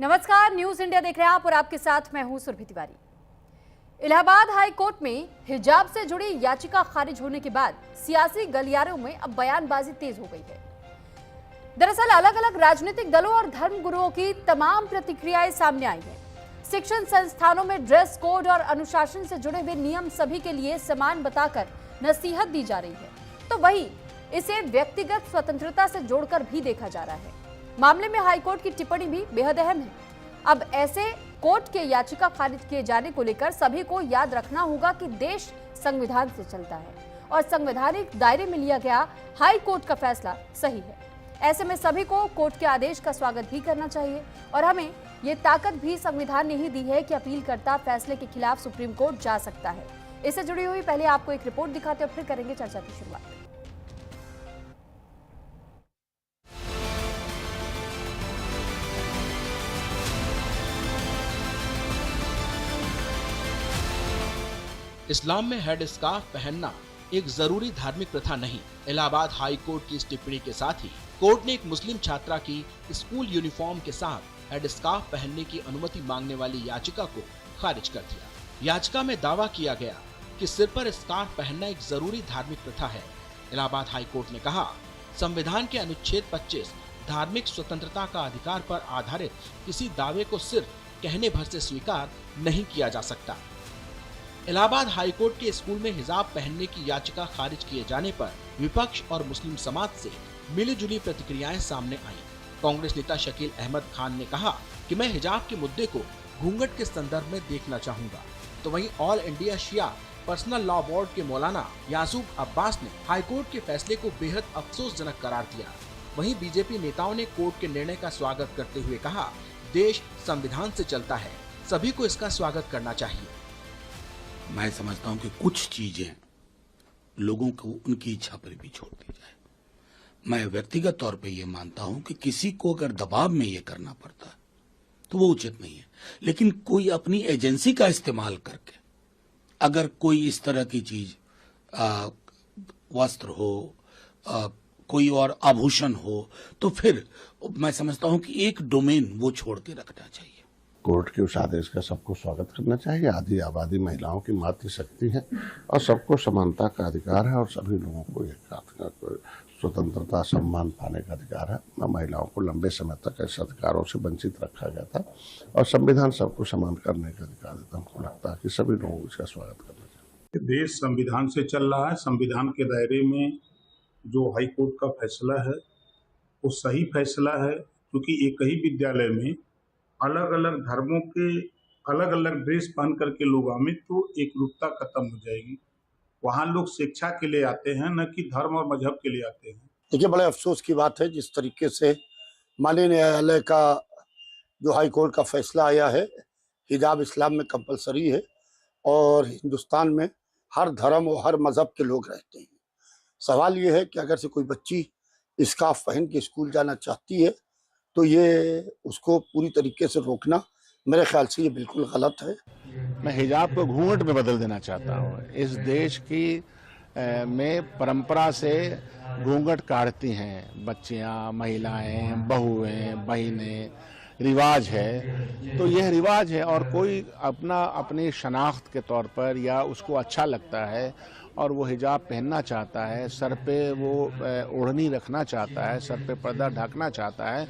नमस्कार, news India देख रहे हैं आप और आपके साथ मैं हूं सुरभि तिवारी। इलाहाबाद हाई कोर्ट में हिजाब से जुड़ी याचिका खारिज होने के बाद सियासी गलियारों में अब बयानबाजी तेज हो गई है। दरअसल अलग अलग राजनीतिक दलों और धर्म गुरुओं की तमाम प्रतिक्रियाएं सामने आई हैं। शिक्षण संस्थानों में ड्रेस कोड और अनुशासन से जुड़े हुए नियम सभी के लिए समान बताकर नसीहत दी जा रही है, तो वहीं इसे व्यक्तिगत स्वतंत्रता से जोड़कर भी देखा जा रहा है। मामले में हाईकोर्ट की टिप्पणी भी बेहद अहम है। अब ऐसे कोर्ट के याचिका खारिज किए जाने को लेकर सभी को याद रखना होगा कि देश संविधान से चलता है और संवैधानिक दायरे में लिया गया हाई कोर्ट का फैसला सही है। ऐसे में सभी को कोर्ट के आदेश का स्वागत भी करना चाहिए और हमें ये ताकत भी संविधान ने ही दी है कि अपीलकर्ता फैसले के खिलाफ सुप्रीम कोर्ट जा सकता है। इससे जुड़ी हुई पहले आपको एक रिपोर्ट दिखाते और फिर करेंगे चर्चा की शुरुआत। इस्लाम में हेड स्कार्फ पहनना एक जरूरी धार्मिक प्रथा नहीं। इलाहाबाद हाई कोर्ट की इस टिप्पणी के साथ ही कोर्ट ने एक मुस्लिम छात्रा की स्कूल यूनिफॉर्म के साथ हेड स्कार्फ पहनने की अनुमति मांगने वाली याचिका को खारिज कर दिया। याचिका में दावा किया गया कि सिर पर स्कार्फ पहनना एक जरूरी धार्मिक प्रथा है। इलाहाबाद हाई कोर्ट ने कहा, संविधान के अनुच्छेद 25 धार्मिक स्वतंत्रता का अधिकार पर आधारित किसी दावे को सिर्फ कहने भर से स्वीकार नहीं किया जा सकता। इलाहाबाद हाईकोर्ट के स्कूल में हिजाब पहनने की याचिका खारिज किए जाने पर विपक्ष और मुस्लिम समाज से मिलीजुली प्रतिक्रियाएं सामने आईं। कांग्रेस नेता शकील अहमद खान ने कहा कि मैं हिजाब के मुद्दे को घूंघट के संदर्भ में देखना चाहूंगा, तो वहीं ऑल इंडिया शिया पर्सनल लॉ बोर्ड के मौलाना यासूब अब्बास ने हाईकोर्ट के फैसले को बेहद अफसोसजनक करार दिया। वहीं बीजेपी नेताओं ने कोर्ट के निर्णय का स्वागत करते हुए कहा, देश संविधान से चलता है, सभी को इसका स्वागत करना चाहिए। मैं समझता हूं कि कुछ चीजें लोगों को उनकी इच्छा पर भी छोड़ दी जाए। मैं व्यक्तिगत तौर पे ये मानता हूं कि किसी को अगर दबाव में ये करना पड़ता है तो वो उचित नहीं है, लेकिन कोई अपनी एजेंसी का इस्तेमाल करके अगर कोई इस तरह की चीज वस्त्र हो, कोई और आभूषण हो, तो फिर मैं समझता हूं कि एक डोमेन वो छोड़ के रखना चाहिए। कोर्ट के उस आदेश का सबको स्वागत करना चाहिए। आधी आबादी महिलाओं की मातृशक्ति है और सबको समानता का अधिकार है और सभी लोगों को एक स्वतंत्रता सम्मान पाने का अधिकार है। महिलाओं को लंबे समय तक ऐसे अधिकारों से वंचित रखा गया था और संविधान सबको समान करने का अधिकार देता है। हमको लगता है कि सभी लोगों को इसका स्वागत करना चाहिए। देश संविधान से चल रहा है। संविधान के दायरे में जो हाई कोर्ट का फैसला है वो सही फैसला है, क्योंकि एक ही विद्यालय में अलग अलग धर्मों के अलग अलग ड्रेस पहन करके लोग आए तो एक रूपता खत्म हो जाएगी। वहाँ लोग शिक्षा के लिए आते हैं, न कि धर्म और मजहब के लिए आते हैं। देखिए, बड़े अफसोस की बात है जिस तरीके से माननीय न्यायालय का जो हाई कोर्ट का फैसला आया है। हिजाब इस्लाम में कंपलसरी है और हिंदुस्तान में हर धर्म और हर मजहब के लोग रहते हैं। सवाल ये है कि अगर से कोई बच्ची स्कार्फ पहन के स्कूल जाना चाहती है तो ये उसको पूरी तरीके से रोकना मेरे ख्याल से ये बिल्कुल गलत है। मैं हिजाब को घूंघट में बदल देना चाहता हूँ। इस देश की में परंपरा से घूंघट काटती हैं बच्चियाँ, महिलाएं, बहुएं, बहनें, रिवाज है तो यह रिवाज है और कोई अपनी शनाख्त के तौर पर या उसको अच्छा लगता है और वो हिजाब पहनना चाहता है, सर पे वो ओढ़नी रखना चाहता है, सर पे पर्दा ढकना चाहता है,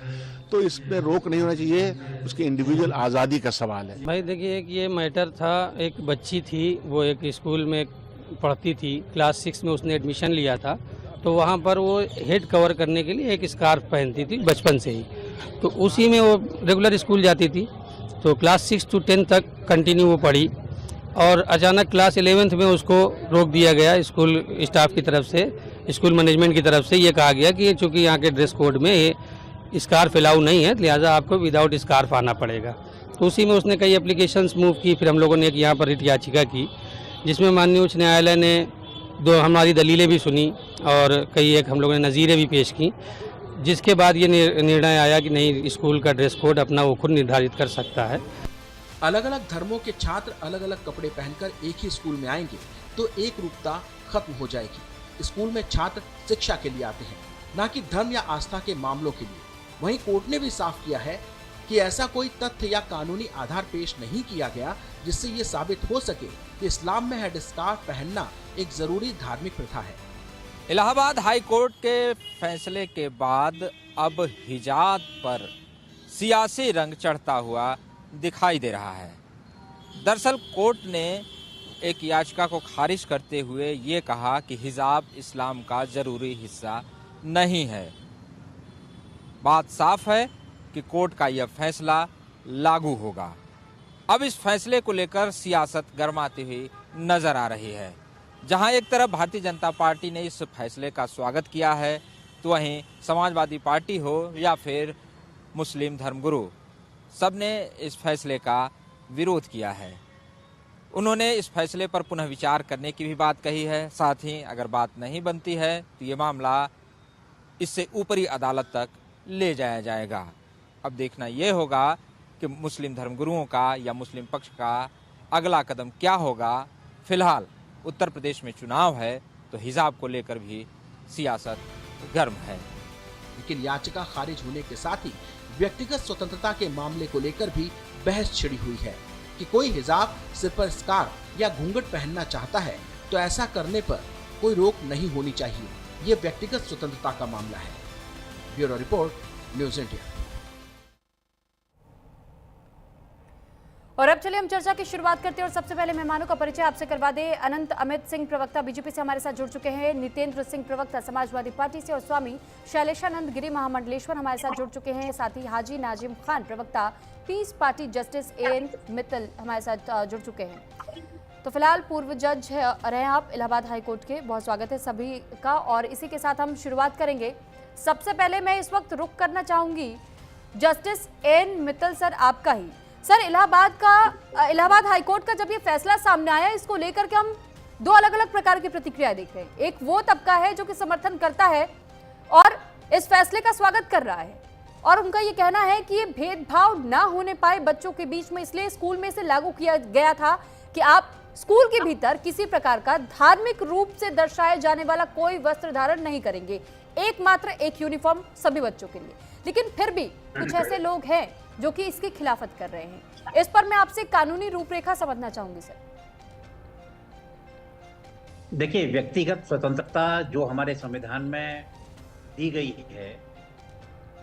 तो इस पे रोक नहीं होना चाहिए। उसकी इंडिविजुअल आज़ादी का सवाल है। भाई देखिए, एक ये मैटर था, एक बच्ची थी, वो एक स्कूल में पढ़ती थी, क्लास 6 में उसने एडमिशन लिया था, तो वहाँ पर वो हेड कवर करने के लिए एक स्कार्फ पहनती थी बचपन से ही, तो उसी में वो रेगुलर स्कूल जाती थी। तो क्लास 6 से 10 तक कंटिन्यू वो पढ़ी और अचानक क्लास 11th में उसको रोक दिया गया स्कूल स्टाफ की तरफ से, स्कूल मैनेजमेंट की तरफ से। ये कहा गया कि चूँकि यहाँ के ड्रेस कोड में स्कार्फ अलाउ नहीं है, लिहाजा आपको विदाउट स्कार्फ आना पड़ेगा। तो उसी में उसने कई एप्लीकेशंस मूव की। फिर हम लोगों ने एक यहाँ पर रिट याचिका की जिसमें माननीय उच्च न्यायालय ने दो हमारी दलीलें भी सुनी और कई एक हम लोगों ने नज़ीरें भी पेश की, जिसके बाद ये निर्णय आया कि नहीं, स्कूल का ड्रेस कोड अपना वो खुद निर्धारित कर सकता है। अलग अलग धर्मों के छात्र अलग अलग कपड़े पहनकर एक ही स्कूल में आएंगे तो एक रूपता खत्म हो जाएगी। स्कूल में छात्र शिक्षा के लिए आते हैं, न कि धर्म या आस्था के मामलों के लिए। वहीं कोर्ट ने भी साफ किया है कि ऐसा कोई तथ्य या कानूनी आधार पेश नहीं किया गया जिससे ये साबित हो सके कि इस्लाम में हेडस्कार्फ पहनना एक जरूरी धार्मिक प्रथा है। इलाहाबाद हाई कोर्ट के फैसले के बाद अब हिजाब पर सियासी रंग चढ़ता हुआ दिखाई दे रहा है। दरअसल कोर्ट ने एक याचिका को खारिज करते हुए ये कहा कि हिजाब इस्लाम का जरूरी हिस्सा नहीं है। बात साफ है कि कोर्ट का यह फैसला लागू होगा। अब इस फैसले को लेकर सियासत गरमाती हुई नजर आ रही है। जहां एक तरफ भारतीय जनता पार्टी ने इस फैसले का स्वागत किया है, तो वहीं समाजवादी पार्टी हो या फिर मुस्लिम धर्मगुरु, सबने इस फैसले का विरोध किया है। उन्होंने इस फैसले पर पुनः विचार करने की भी बात कही है। साथ ही अगर बात नहीं बनती है तो ये मामला इससे ऊपरी अदालत तक ले जाया जाएगा। अब देखना ये होगा कि मुस्लिम धर्मगुरुओं का या मुस्लिम पक्ष का अगला कदम क्या होगा। फिलहाल उत्तर प्रदेश में चुनाव है तो हिजाब को लेकर भी सियासत गर्म है। लेकिन याचिका खारिज होने के साथ ही व्यक्तिगत स्वतंत्रता के मामले को लेकर भी बहस छिड़ी हुई है कि कोई हिजाब, सिर पर स्कार्फ या घूंघट पहनना चाहता है तो ऐसा करने पर कोई रोक नहीं होनी चाहिए। ये व्यक्तिगत स्वतंत्रता का मामला है। Bureau report, news India. और अब चलिए हम चर्चा की शुरुआत करते हैं और सबसे पहले मेहमानों का परिचय आपसे करवा दें। अनंत अमित सिंह प्रवक्ता बीजेपी से हमारे साथ जुड़ चुके हैं, नितेंद्र सिंह प्रवक्ता समाजवादी पार्टी से और स्वामी शैलेशानंद गिरी महामंडलेश्वर हमारे साथ जुड़ चुके हैं। साथ ही हाजी नाजिम खान प्रवक्ता पीस पार्टी जस्टिस एएन मित्तल हमारे साथ जुड़ चुके हैं। तो फिलहाल पूर्व जज रहे हैं आप इलाहाबाद हाई कोर्ट के, बहुत स्वागत है सभी का। और इसी के साथ हम शुरुआत करेंगे। सबसे पहले मैं इस वक्त रुख करना चाहूंगी जस्टिस एएन मित्तल सर, आपका ही। सर, इलाहाबाद हाई कोर्ट का जब ये फैसला सामने आया, इसको लेकर के हम दो अलग अलग प्रकार की प्रतिक्रिया देख रहे हैं। एक वो तबका है जो कि समर्थन करता है और इस फैसले का स्वागत कर रहा है, और उनका ये कहना है कि ये भेदभाव ना होने पाए बच्चों के बीच में, इसलिए स्कूल में से लागू किया गया था कि आप स्कूल के भीतर किसी प्रकार का धार्मिक रूप से दर्शाए जाने वाला कोई वस्त्र धारण नहीं करेंगे, एकमात्र एक यूनिफॉर्म सभी बच्चों के लिए। लेकिन फिर भी कुछ ऐसे लोग हैं जो कि इसकी खिलाफत कर रहे हैं। इस पर मैं आपसे कानूनी रूपरेखा समझना चाहूंगी सर। देखिए, व्यक्तिगत स्वतंत्रता जो हमारे संविधान में दी गई है,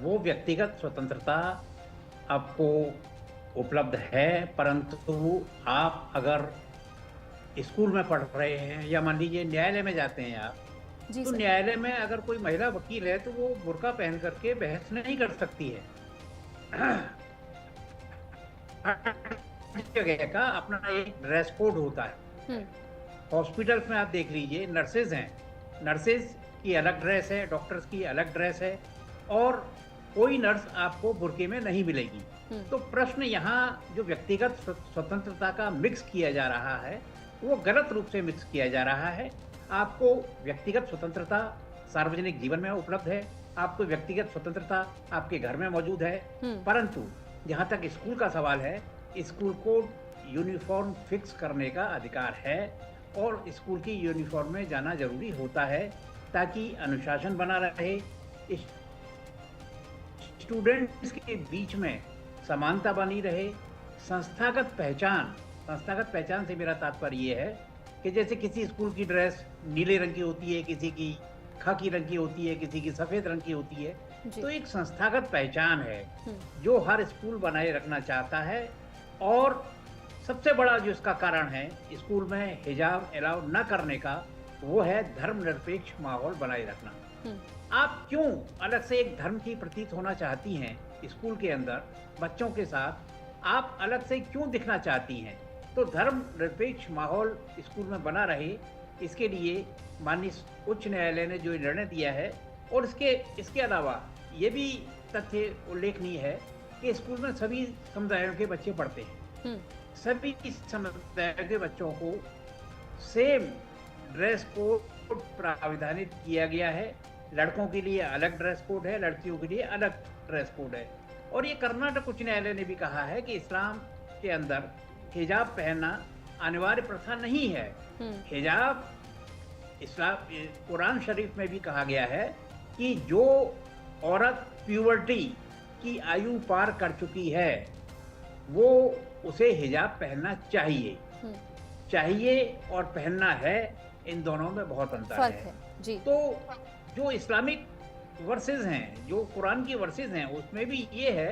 वो व्यक्तिगत स्वतंत्रता आपको उपलब्ध है, परंतु आप अगर स्कूल में पढ़ रहे हैं या मान लीजिए न्यायालय में जाते हैं आप, तो न्यायालय में अगर कोई महिला वकील है तो वो बुर्का पहन करके बहस नहीं कर सकती है। जगह का अपना एक ड्रेस कोड होता है। हॉस्पिटल्स में आप देख लीजिए, नर्सेज हैं, नर्सेज की अलग ड्रेस है, डॉक्टर्स की अलग ड्रेस है, और कोई नर्स आपको बुर्के में नहीं मिलेगी। तो प्रश्न यहाँ जो व्यक्तिगत स्वतंत्रता का मिक्स किया जा रहा है, वो गलत रूप से मिक्स किया जा रहा है। आपको व्यक्तिगत स्वतंत्रता सार्वजनिक जीवन में उपलब्ध है, आपको व्यक्तिगत स्वतंत्रता आपके घर में मौजूद है, परंतु जहाँ तक स्कूल का सवाल है, स्कूल को यूनिफॉर्म फिक्स करने का अधिकार है और स्कूल की यूनिफॉर्म में जाना जरूरी होता है ताकि अनुशासन बना रहे, स्टूडेंट्स के बीच में समानता बनी रहे, संस्थागत पहचान से मेरा तात्पर्य ये है कि जैसे किसी स्कूल की ड्रेस नीले रंग की होती है, किसी की खाकी रंग की होती है, किसी की सफेद रंग की होती है, तो एक संस्थागत पहचान है जो हर स्कूल बनाए रखना चाहता है। और सबसे बड़ा जो इसका कारण है स्कूल में हिजाब अलाउ न करने का, वो है धर्मनिरपेक्ष माहौल बनाए रखना। आप क्यों अलग से एक धर्म की प्रतीत होना चाहती हैं स्कूल के अंदर बच्चों के साथ, आप अलग से क्यों दिखना चाहती हैं? तो धर्मनिरपेक्ष माहौल स्कूल में बना रहे, इसके लिए माननीय उच्च न्यायालय ने जो निर्णय दिया है, और इसके अलावा ये भी तथ्य उल्लेखनीय है कि स्कूल में सभी समुदायों के बच्चे पढ़ते हैं। सभी समुदायों के बच्चों को सेम ड्रेस कोड प्राविधानित किया गया है। लड़कों के लिए अलग ड्रेस कोड है, लड़कियों के लिए अलग ड्रेस कोड है। और ये कर्नाटक उच्च न्यायालय ने भी कहा है कि इस्लाम के अंदर हिजाब पहनना अनिवार्य प्रथा नहीं है। हिजाब इस्लाम कुरान शरीफ में भी कहा गया है कि जो औरत प्यूबर्टी की आयु पार कर चुकी है वो उसे हिजाब पहनना चाहिए। चाहिए और पहनना है, इन दोनों में बहुत अंतर फर्क है। जी। तो जो इस्लामिक वर्सेस हैं, जो कुरान की वर्सेस हैं, उसमें भी ये है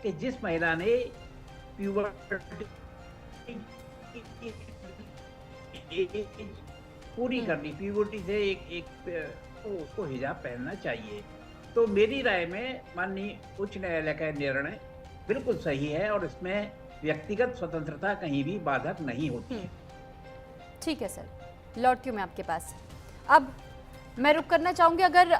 कि जिस महिला ने प्यूबर्टी पूरी कर ली, प्यूबर्टी से तो उसको हिजाब पहनना चाहिए। तो मेरी राय में माननीय उच्च न्यायालय का निर्णय बिल्कुल सही है और इसमें व्यक्तिगत स्वतंत्रता कहीं भी बाधक नहीं होती है। ठीक है सर, लौटती हूँ मैं आपके पास। अब मैं रुक करना चाहूंगी, अगर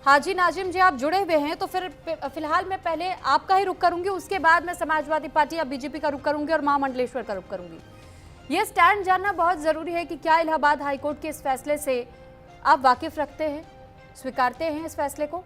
हाजी नाजिम जी आप जुड़े हुए हैं तो फिर फिलहाल मैं पहले आपका ही रुख करूंगी, उसके बाद मैं समाजवादी पार्टी या बीजेपी का रुख करूंगी और महामंडलेश्वर का रुख करूंगी। ये स्टैंड जानना बहुत जरूरी है कि क्या इलाहाबाद हाईकोर्ट के इस फैसले से आप वाकिफ रखते हैं, स्वीकारते हैं इस फैसले को?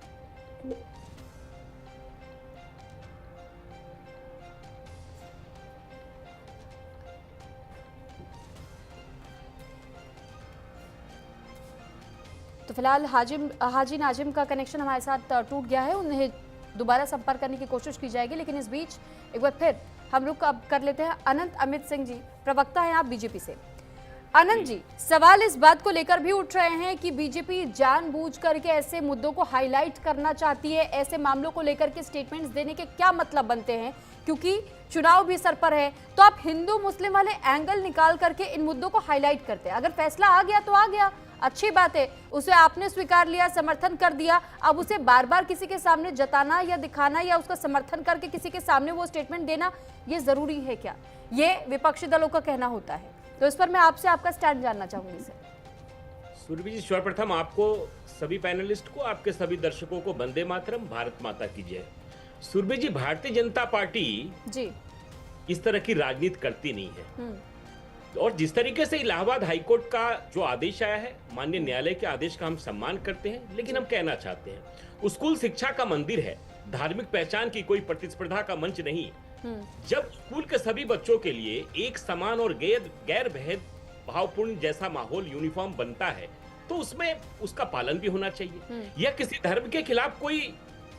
तो फिलहाल हाजी नाजिम का कनेक्शन हमारे साथ टूट गया है, उन्हें दोबारा संपर्क करने की कोशिश की जाएगी। लेकिन इस बीच एक बार फिर हम रुक अब कर लेते हैं अनंत अमित सिंह जी, प्रवक्ता हैं आप बीजेपी से। अनंत जी, सवाल इस बात को लेकर भी उठ रहे हैं कि बीजेपी जानबूझ करके ऐसे मुद्दों को हाईलाइट करना चाहती है, ऐसे मामलों को लेकर के स्टेटमेंट्स देने के क्या मतलब बनते हैं? क्योंकि चुनाव भी सर पर है, तो आप हिंदू मुस्लिम वाले एंगल निकाल करके इन मुद्दों को हाईलाइट करते हैं। अगर फैसला आ गया तो आ गया, अच्छी बात है, उसे आपने स्वीकार लिया, समर्थन कर दिया। अब उसे बार बार किसी के सामने जताना या दिखाना या उसका समर्थन करके किसी के सामने वो स्टेटमेंट देना, ये जरूरी है क्या? ये विपक्षी दलों का कहना होता है, तो इस पर मैं आपसे आपका स्टैंड जानना चाहूंगी सर। सुरभि जी, सर्वप्रथम आपको, सभी पैनलिस्ट को, आपके सभी दर्शकों को वंदे मातरम, भारत माता की जय। सुरभि जी, भारतीय जनता पार्टी जी इस तरह की राजनीति करती नहीं है। और जिस तरीके से इलाहाबाद हाईकोर्ट का जो आदेश आया है, माननीय न्यायालय के आदेश का हम सम्मान करते हैं, लेकिन हम कहना चाहते हैं स्कूल शिक्षा का मंदिर है, धार्मिक पहचान की कोई प्रतिस्पर्धा का मंच नहीं। जब स्कूल के सभी बच्चों के लिए एक समान और गैर भेद भावपूर्ण जैसा माहौल, यूनिफॉर्म बनता है, तो उसमें उसका पालन भी होना चाहिए। यह किसी धर्म के खिलाफ कोई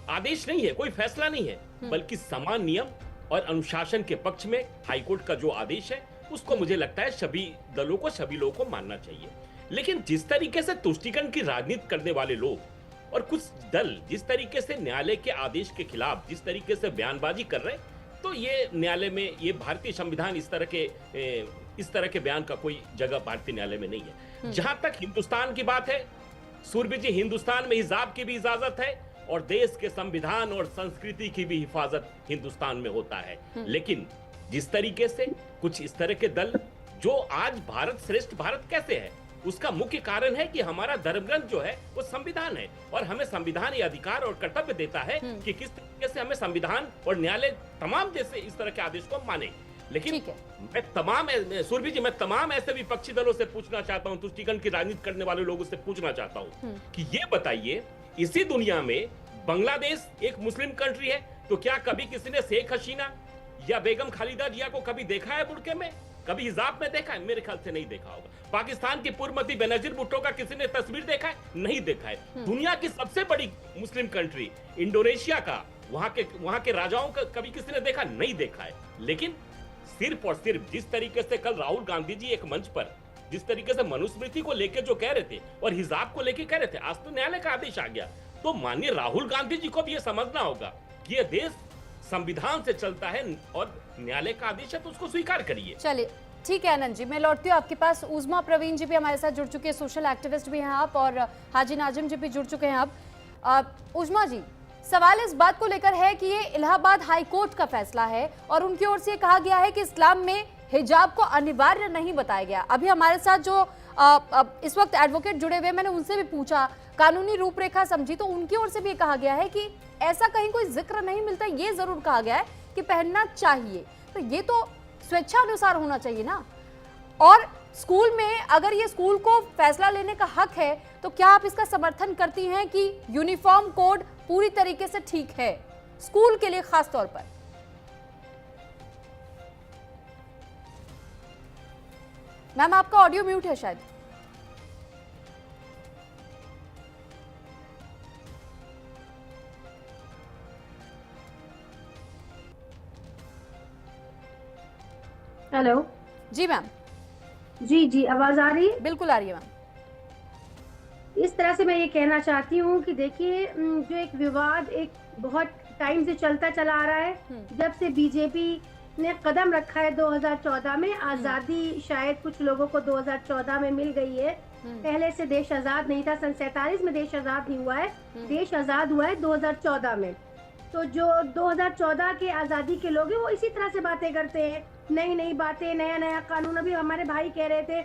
आदेश नहीं है, कोई फैसला नहीं है, बल्कि समान नियम और अनुशासन के पक्ष में हाईकोर्ट का जो आदेश है, उसको मुझे लगता है सभी दलों को, सभी लोगों को मानना चाहिए। लेकिन जिस तरीके से तुष्टीकरण की राजनीति करने वाले लोग और कुछ दल जिस तरीके से न्यायालय के आदेश के खिलाफ जिस तरीके से बयानबाजी कर रहे हैं, तो ये न्यायालय में, ये भारतीय संविधान इस तरह के बयान का कोई जगह भारतीय न्यायालय में नहीं है। जहां तक हिंदुस्तान की बात है, सूरबी जी, हिंदुस्तान में हिजाब की भी इजाजत है और देश के संविधान और संस्कृति की भी हिफाजत हिंदुस्तान में होता है। लेकिन जिस तरीके से कुछ इस तरह के दल, जो आज भारत श्रेष्ठ भारत कैसे है, उसका मुख्य कारण है कि हमारा धर्मग्रंथ जो है वो संविधान है, और हमें संविधान ये अधिकार और कर्तव्य देता है कि किस तरीके से हमें संविधान और न्यायालय तमाम जैसे इस तरह के आदेश को माने। लेकिन मैं तमाम, सुरभि जी, मैं तमाम ऐसे विपक्षी दलों से पूछना चाहता हूँ, तुष्टीकरण की राजनीति करने वाले लोगों से पूछना चाहता हूँ कि ये बताइए, इसी दुनिया में बांग्लादेश एक मुस्लिम कंट्री है, तो क्या कभी किसी ने शेख हसीना या बेगम खालिदा जिया को कभी देखा है बुर्के में, कभी हिजाब में देखा है? मेरे ख्याल से नहीं देखा होगा। पाकिस्तान की पूर्व मंत्री बेनजीर भुट्टो का किसी ने तस्वीर देखा है? नहीं देखा है। दुनिया की सबसे बड़ी मुस्लिम कंट्री इंडोनेशिया का, वहां के राजाओं का कभी किसी ने देखा? नहीं देखा है। लेकिन सिर्फ और सिर्फ जिस तरीके से कल राहुल गांधी जी एक मंच पर जिस तरीके से मनुस्मृति को लेकर जो कह रहे थे और हिजाब को लेकर कह रहे थे, आज तो न्यायालय का आदेश आ गया, तो माननीय राहुल गांधी जी को भी ये समझना होगा कि यह देश संविधान से चलता है और न्यायालय का आदेश है, तो उसको स्वीकार करिए। चलिए, ठीक है आनंद जी, मैं लौटती हूँ आपके पास। उज़मा प्रवीण जी भी हमारे साथ जुड़ चुके हैं, सोशल एक्टिविस्ट भी हैं आप, और हाजी नाजिम जी भी जुड़ चुके हैं अब। उज़मा जी, सवाल इस बात को लेकर है कि ये इलाहाबाद हाईकोर्ट का फैसला है और उनकी ओर से कहा गया है कि इस्लाम में हिजाब को अनिवार्य नहीं बताया गया। अभी हमारे साथ जो इस वक्त एडवोकेट जुड़े हुए, मैंने उनसे भी पूछा, कानूनी रूपरेखा समझी, तो उनकी ओर से भी कहा गया है कि ऐसा कहीं कोई जिक्र नहीं मिलता। ये जरूर कहा गया है कि पहनना चाहिए, तो ये तो स्वेच्छा अनुसार होना चाहिए ना। और स्कूल में अगर ये स्कूल को फैसला लेने का हक है, तो क्या आप इसका समर्थन करती हैं कि यूनिफॉर्म कोड पूरी तरीके से ठीक है स्कूल के लिए खास तौर पर? मैम, आपका ऑडियो म्यूट है शायद। हेलो जी मैम, जी आवाज आ रही है? बिल्कुल आ रही है मैम। इस तरह से मैं ये कहना चाहती हूँ कि देखिए जो एक विवाद एक बहुत टाइम से चलता चला आ रहा है, जब से बीजेपी ने कदम रखा है 2014 में, आजादी शायद कुछ लोगों को 2014 में मिल गई है, पहले से देश आजाद नहीं था, सन 47 में देश आजाद नहीं हुआ है, देश आजाद हुआ है 2014 में। तो जो 2014 के आजादी के लोग हैं वो इसी तरह से बातें करते हैं, नई नई बातें, नया नया कानून। अभी हमारे भाई कह रहे थे,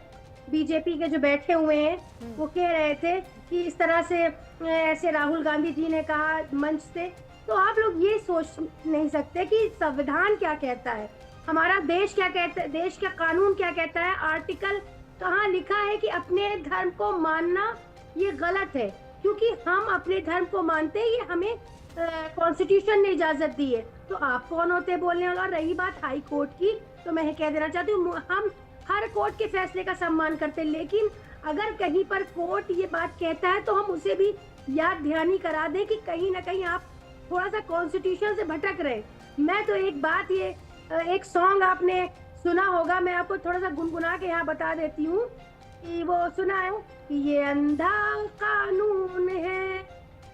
बीजेपी के जो बैठे हुए हैं वो कह रहे थे कि इस तरह से ऐसे राहुल गांधी जी ने कहा मंच से, तो आप लोग ये सोच नहीं सकते कि संविधान क्या कहता है, हमारा देश क्या कहता है, देश का कानून क्या कहता है, आर्टिकल कहाँ लिखा है कि अपने धर्म को मानना ये गलत है, क्योंकि हम अपने धर्म को मानते हैं, ये हमें कॉन्स्टिट्यूशन ने इजाजत दी है। तो आप कौन होते बोलने वाला। रही बात हाई कोर्ट की, तो मैं कह देना चाहती हूँ हम हर कोर्ट के फैसले का सम्मान करते हैं, लेकिन अगर कहीं पर कोर्ट ये बात कहता है तो हम उसे भी याद दहानी करा दें कि कहीं ना कहीं आप थोड़ा सा कॉन्स्टिट्यूशन से भटक रहे। मैं तो एक बात, ये एक सॉन्ग आपने सुना होगा, मैं आपको थोड़ा सा गुनगुना के यहाँ बता देती हूँ कि वो सुना है कि ये अंधा कानून है,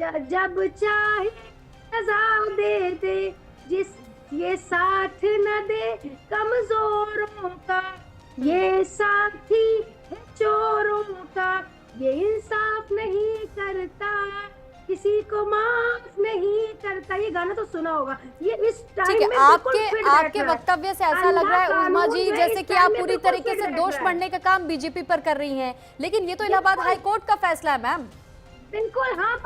जब चाहे सजा दे दे, जिस ये साथ न दे कमजोरों का, ये साथी है चोरों का, ये इंसाफ नहीं करता, किसी को माफ नहीं करता। ये गाना तो सुना होगा। ये इस टाइम में आपके वक्तव्य से ऐसा लग रहा है उजमा जी जैसे कि आप पूरी तरीके से दोष बढ़ने का काम बीजेपी पर कर रही हैं, लेकिन ये तो इलाहाबाद हाई कोर्ट का फैसला है मैम। बिल्कुल, हम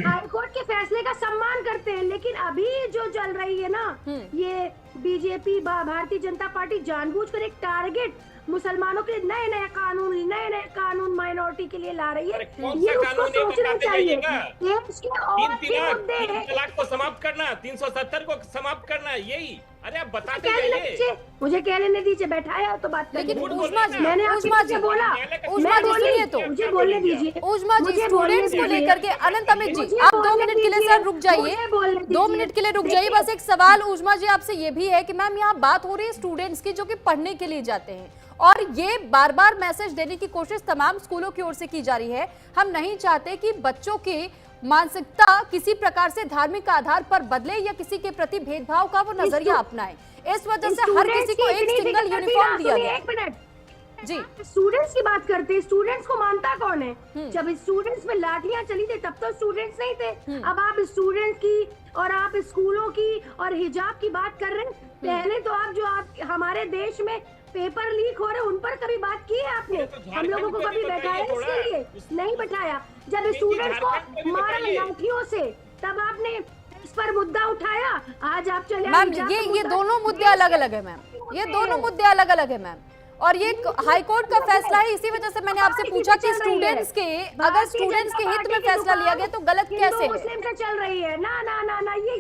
हाई कोर्ट के फैसले का सम्मान करते हैं, लेकिन अभी जो चल रही है ना, ये बीजेपी भारतीय जनता पार्टी जानबूझकर एक टारगेट मुसलमानों के नए नए कानून माइनॉरिटी के लिए ला रही है। ये उसको सोचना चाहिए। 3 तलाक को समाप्त करना, 370 को समाप्त करना, यही अरे आप बताते जाइए। मुझे कह लेने दीजिए, बैठाया तो बात लेकिन मैंने उजमा जी बोला, उजमा जी सुनिए तो, मुझे बोलने दीजिए। उजमा जी स्टूडेंट्स को लेकर के, अनंत अमित जी आप 2 मिनट के लिए सर रुक जाइए, 2 मिनट के लिए रुक जाइए। बस एक सवाल उजमा जी आपसे ये भी है कि मैम यहाँ बात हो रही है स्टूडेंट्स की जो कि पढ़ने के लिए जाते हैं, और ये बार बार मैसेज देने की कोशिश तमाम स्कूलों की ओर से की जा रही है, हम नहीं चाहते कि बच्चों की मानसिकता किसी प्रकार से धार्मिक आधार पर बदले या किसी के प्रति भेदभाव का वो नजरिया अपनाए, इस वजह से हर किसी को एक सिंगल यूनिफॉर्म दिया गया। एक मिनट जी, स्टूडेंट्स की बात करते हैं, स्टूडेंट्स को मानता कौन है? जब स्टूडेंट्स में लाठियां चली थी तब तो स्टूडेंट्स नहीं थे। अब आप स्टूडेंट्स की और आप स्कूलों की और हिजाब की बात कर रहे हैं। पहले तो आप हमारे देश में पेपर लीक हो रहे उन पर कभी बात की है आपने? हम लोगों को कभी बैठाया इसके लिए? नहीं बैठाया। जब स्टूडेंट्स को मारा लाठियों से तब आपने इस पर मुद्दा उठाया। आज आप चले मैम ये दोनों मुद्दे अलग अलग है मैम, ये दोनों मुद्दे अलग अलग है मैम, और ये हाई कोर्ट का फैसला है। इसी वजह से मैंने आपसे पूछा कि स्टूडेंट्स के, अगर स्टूडेंट्स के हित में फैसला लिया गया तो गलत कैसे है? मुस्लिम से चल रही है ना ना ना ना, ये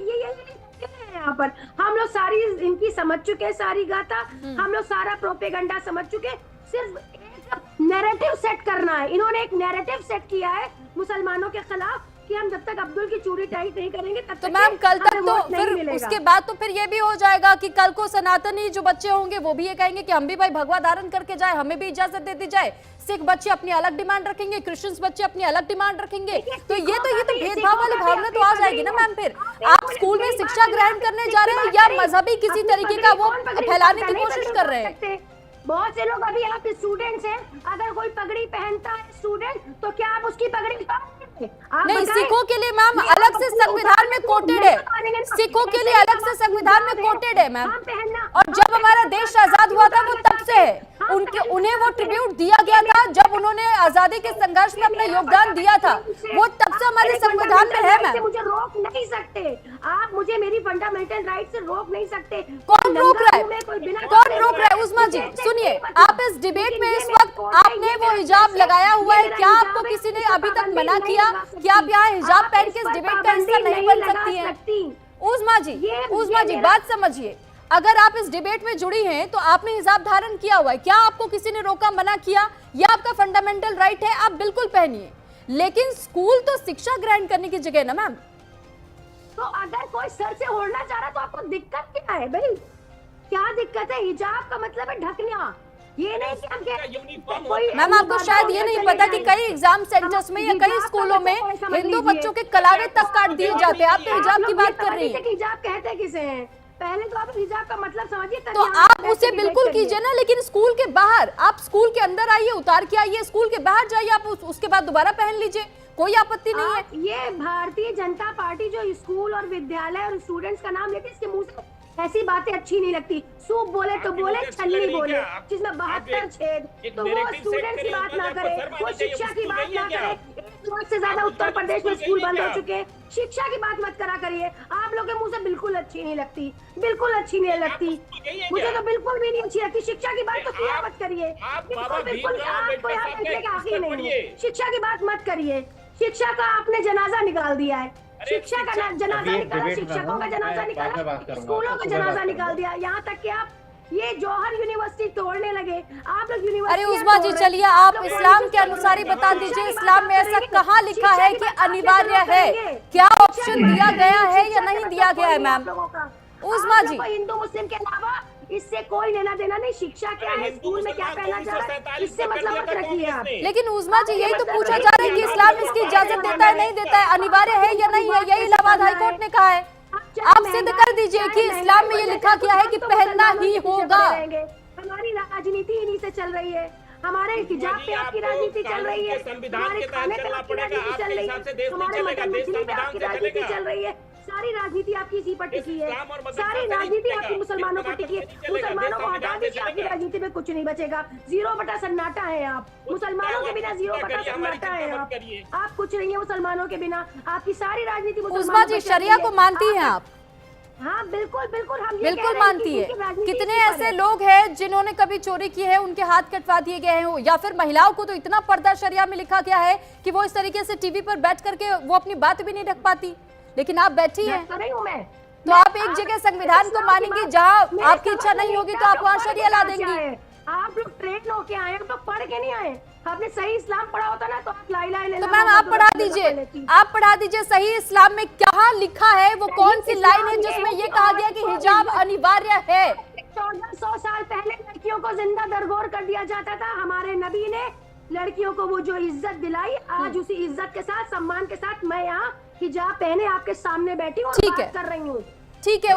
यहाँ पर हम लोग सारी इनकी समझ चुके हैं, सारी गाथा हम लोग सारा प्रोपेगेंडा समझ चुके। सिर्फ एक नैरेटिव सेट करना है। इन्होंने एक नैरेटिव सेट किया है मुसलमानों के खिलाफ कि हम जब तक अब्दुल की चूड़ी टाइट नहीं करेंगे तब तो मैम कल तक तो फिर उसके बाद तो फिर ये भी हो जाएगा कि कल को सनातनी जो बच्चे होंगे वो भी ये कहेंगे कि हम भी भाई भगवा धारण करके जाए, हमें भी इजाजत दे दी जाए। सिख बच्चे अपनी अलग डिमांड रखेंगे, क्रिश्चियंस बच्चे अपनी अलग डिमांड रखेंगे, तो ये तो भेदभाव वाली भावना तो आ जाएगी ना मैम। फिर आप स्कूल में शिक्षा ग्रहण करने जा रहे हैं या मजहबी किसी तरीके का वो फैलाने की कोशिश कर रहे हैं? बहुत से लोग अभी यहाँ पे स्टूडेंट्स हैं, अगर कोई पगड़ी पहनता है स्टूडेंट तो क्या आप उसकी पगड़ी नहीं? सिखों के लिए मैम अलग से संविधान में कोटेड है, सिखों के लिए अलग से संविधान में कोटेड है मैम, और जब हमारा देश आजाद हुआ था वो तब से है। उन्हें वो ट्रिब्यूट दिया गया था जब उन्होंने आजादी के संघर्ष में अपना योगदान दिया था, वो तब से हमारे संविधान में है मैम। मुझे रोक नहीं सकते आप, मुझे मेरी फंडामेंटल राइट से रोक नहीं सकते। कौन रोक रहा है? कौन रोक रहा है? उस्मा जी सुनिए, आप इस डिबेट में इस वक्त आपने वो हिजाब लगाया हुआ है, क्या आपको किसी ने अभी तक मना किया कि आप यहाँ हिजाब पहन के इस डिबेट का हिस्सा नहीं बन सकती हैं? उस्मा जी बात समझिए, अगर आप इस डिबेट में जुड़ी हैं तो आपने हिजाब धारण किया हुआ है, क्या आपको किसी ने रोका, मना किया? यह आपका फंडामेंटल राइट है, आप बिल्कुल पहनिए, लेकिन स्कूल तो शिक्षा ग्रहण करने की जगह है ना मैम। तो अगर कोई सर से ओढ़ना चाह रहा तो आपको दिक्कत क्या है भाई? क्या दिक्कत है? हिजाब का मतलब है ढकना, ये नहीं कि हम मैम आपको शायद ये नहीं पता कि कई एग्जाम सेंटर्स में या कई स्कूलों में हिंदू बच्चों के कलावे तक काट दिए जाते हैं। आप तो हिजाब की बात कर रही हैं। हिजाब कहते किसे हैं? पहले तो आप हिजाब का मतलब समझिए। तो आप उसे बिल्कुल कीजिए ना, लेकिन स्कूल के बाहर, आप स्कूल के अंदर आइए, उतार के आइए, स्कूल के बाहर जाइए, आप उसके बाद दोबारा पहन लीजिए, कोई आपत्ति नहीं है। ये भारतीय जनता पार्टी जो स्कूल और विद्यालय और स्टूडेंट्स का नाम लेते, इसके मुंह से ऐसी बातें अच्छी नहीं लगती। सूप बोले तो बोले, छलनी बोले, जिसमें 72 छेद, तो वो स्टूडेंट्स की बात ना करे, वो शिक्षा की बात ना करे। 1 लाख से ज्यादा उत्तर प्रदेश में स्कूल बंद हो चुके, शिक्षा की बात मत करा करिए। आप लोग के मुंह से बिल्कुल अच्छी नहीं लगती, बिल्कुल अच्छी नहीं लगती, मुझे तो बिल्कुल भी नहीं अच्छी लगती। शिक्षा की बात तो किया मत करिए, बिल्कुल आपको यहाँ देखने का हक ही नहीं है। शिक्षा की बात मत करिए, शिक्षा का आपने जनाजा निकाल दिया है, शिक्षा का जनाजा निकाला, शिक्षकों का जनाजा निकाला, स्कूलों का जनाजा निकाल दिया, यहाँ तक कि आप ये जौहर यूनिवर्सिटी तोड़ने लगे। आप लोग यूनिवर्सिटी, अरे उस्मा जी चलिए, आप इस्लाम के अनुसार ही बता दीजिए, इस्लाम में ऐसा कहाँ लिखा है कि अनिवार्य है? क्या ऑप्शन दिया गया है या नहीं दिया गया है मैम? उस्मा जी, हिंदू मुस्लिम के अलावा इससे कोई लेना देना नहीं। शिक्षा क्या है, स्कूल में क्या पहना जा रहा है, इससे मतलब मत रखिए आप। लेकिन उस्मा जी यही तो पूछा जा रहा है कि इस्लाम इसकी इजाजत देता है नहीं देता है, अनिवार्य है या नहीं है? यही इलाहाबाद हाईकोर्ट ने कहा है। आप सिद्ध कर दीजिए कि इस्लाम में ये लिखा गया है कि पहनना ही होगा। हमारी राजनीति इन्हीं से चल रही है, हमारे हिजाब पे आपकी राजनीति चल रही है, हमारे खाने पे आपकी राजनीति चल रही है, हमारे मटन मछली पे आपकी राजनीति चल रही है। सारी राजनीति आपकी इसी पर टिकी है, सारी राजनीति आपकी मुसलमानों पर टिकी है। मुसलमानों को हटा दीजिए, आपकी राजनीति में कुछ नहीं बचेगा। 0 सन्नाटा है आप, मुसलमानों के बिना 0 सन्नाटा है आप कुछ नहीं है मुसलमानों के बिना। आपकी सारी राजनीति उस्मा जी शरिया को मानती हैं आप? हाँ बिल्कुल बिल्कुल, हम बिल्कुल मानती है। कितने ऐसे लोग हैं जिन्होंने कभी चोरी की है, उनके हाथ कटवा दिए गए हैं, या फिर महिलाओं को तो इतना पर्दा शरिया में लिखा गया है कि वो इस तरीके से टीवी पर बैठ करके वो अपनी बात भी नहीं रख पाती, लेकिन आप बैठी हैं। तो आप एक जगह संविधान को मानेंगी, जहाँ आपकी इच्छा नहीं होगी तो आप वहाँ शरिया ला देंगी। आप लोग ट्रेन होके आए, आप लोग पढ़ के नहीं आए। आपने सही इस्लाम पढ़ा होता ना तो आप ला इलाहा इल्लल्लाह। तो मैम आप पढ़ा दीजिए, आप पढ़ा दीजिए सही इस्लाम में क्या लिखा है, वो कौन सी लाइन है जिसमें ये कहा गया कि हिजाब अनिवार्य है? 1400 साल पहले लड़कियों को जिंदा दरगोर कर दिया जाता था। हमारे नबी ने लड़कियों को वो जो इज्जत दिलाई, आज उसी इज्जत के साथ, सम्मान के साथ मैं यहाँ हिजाब पहने आपके सामने बैठी हूँ, बात कर रही हूँ। ठीक है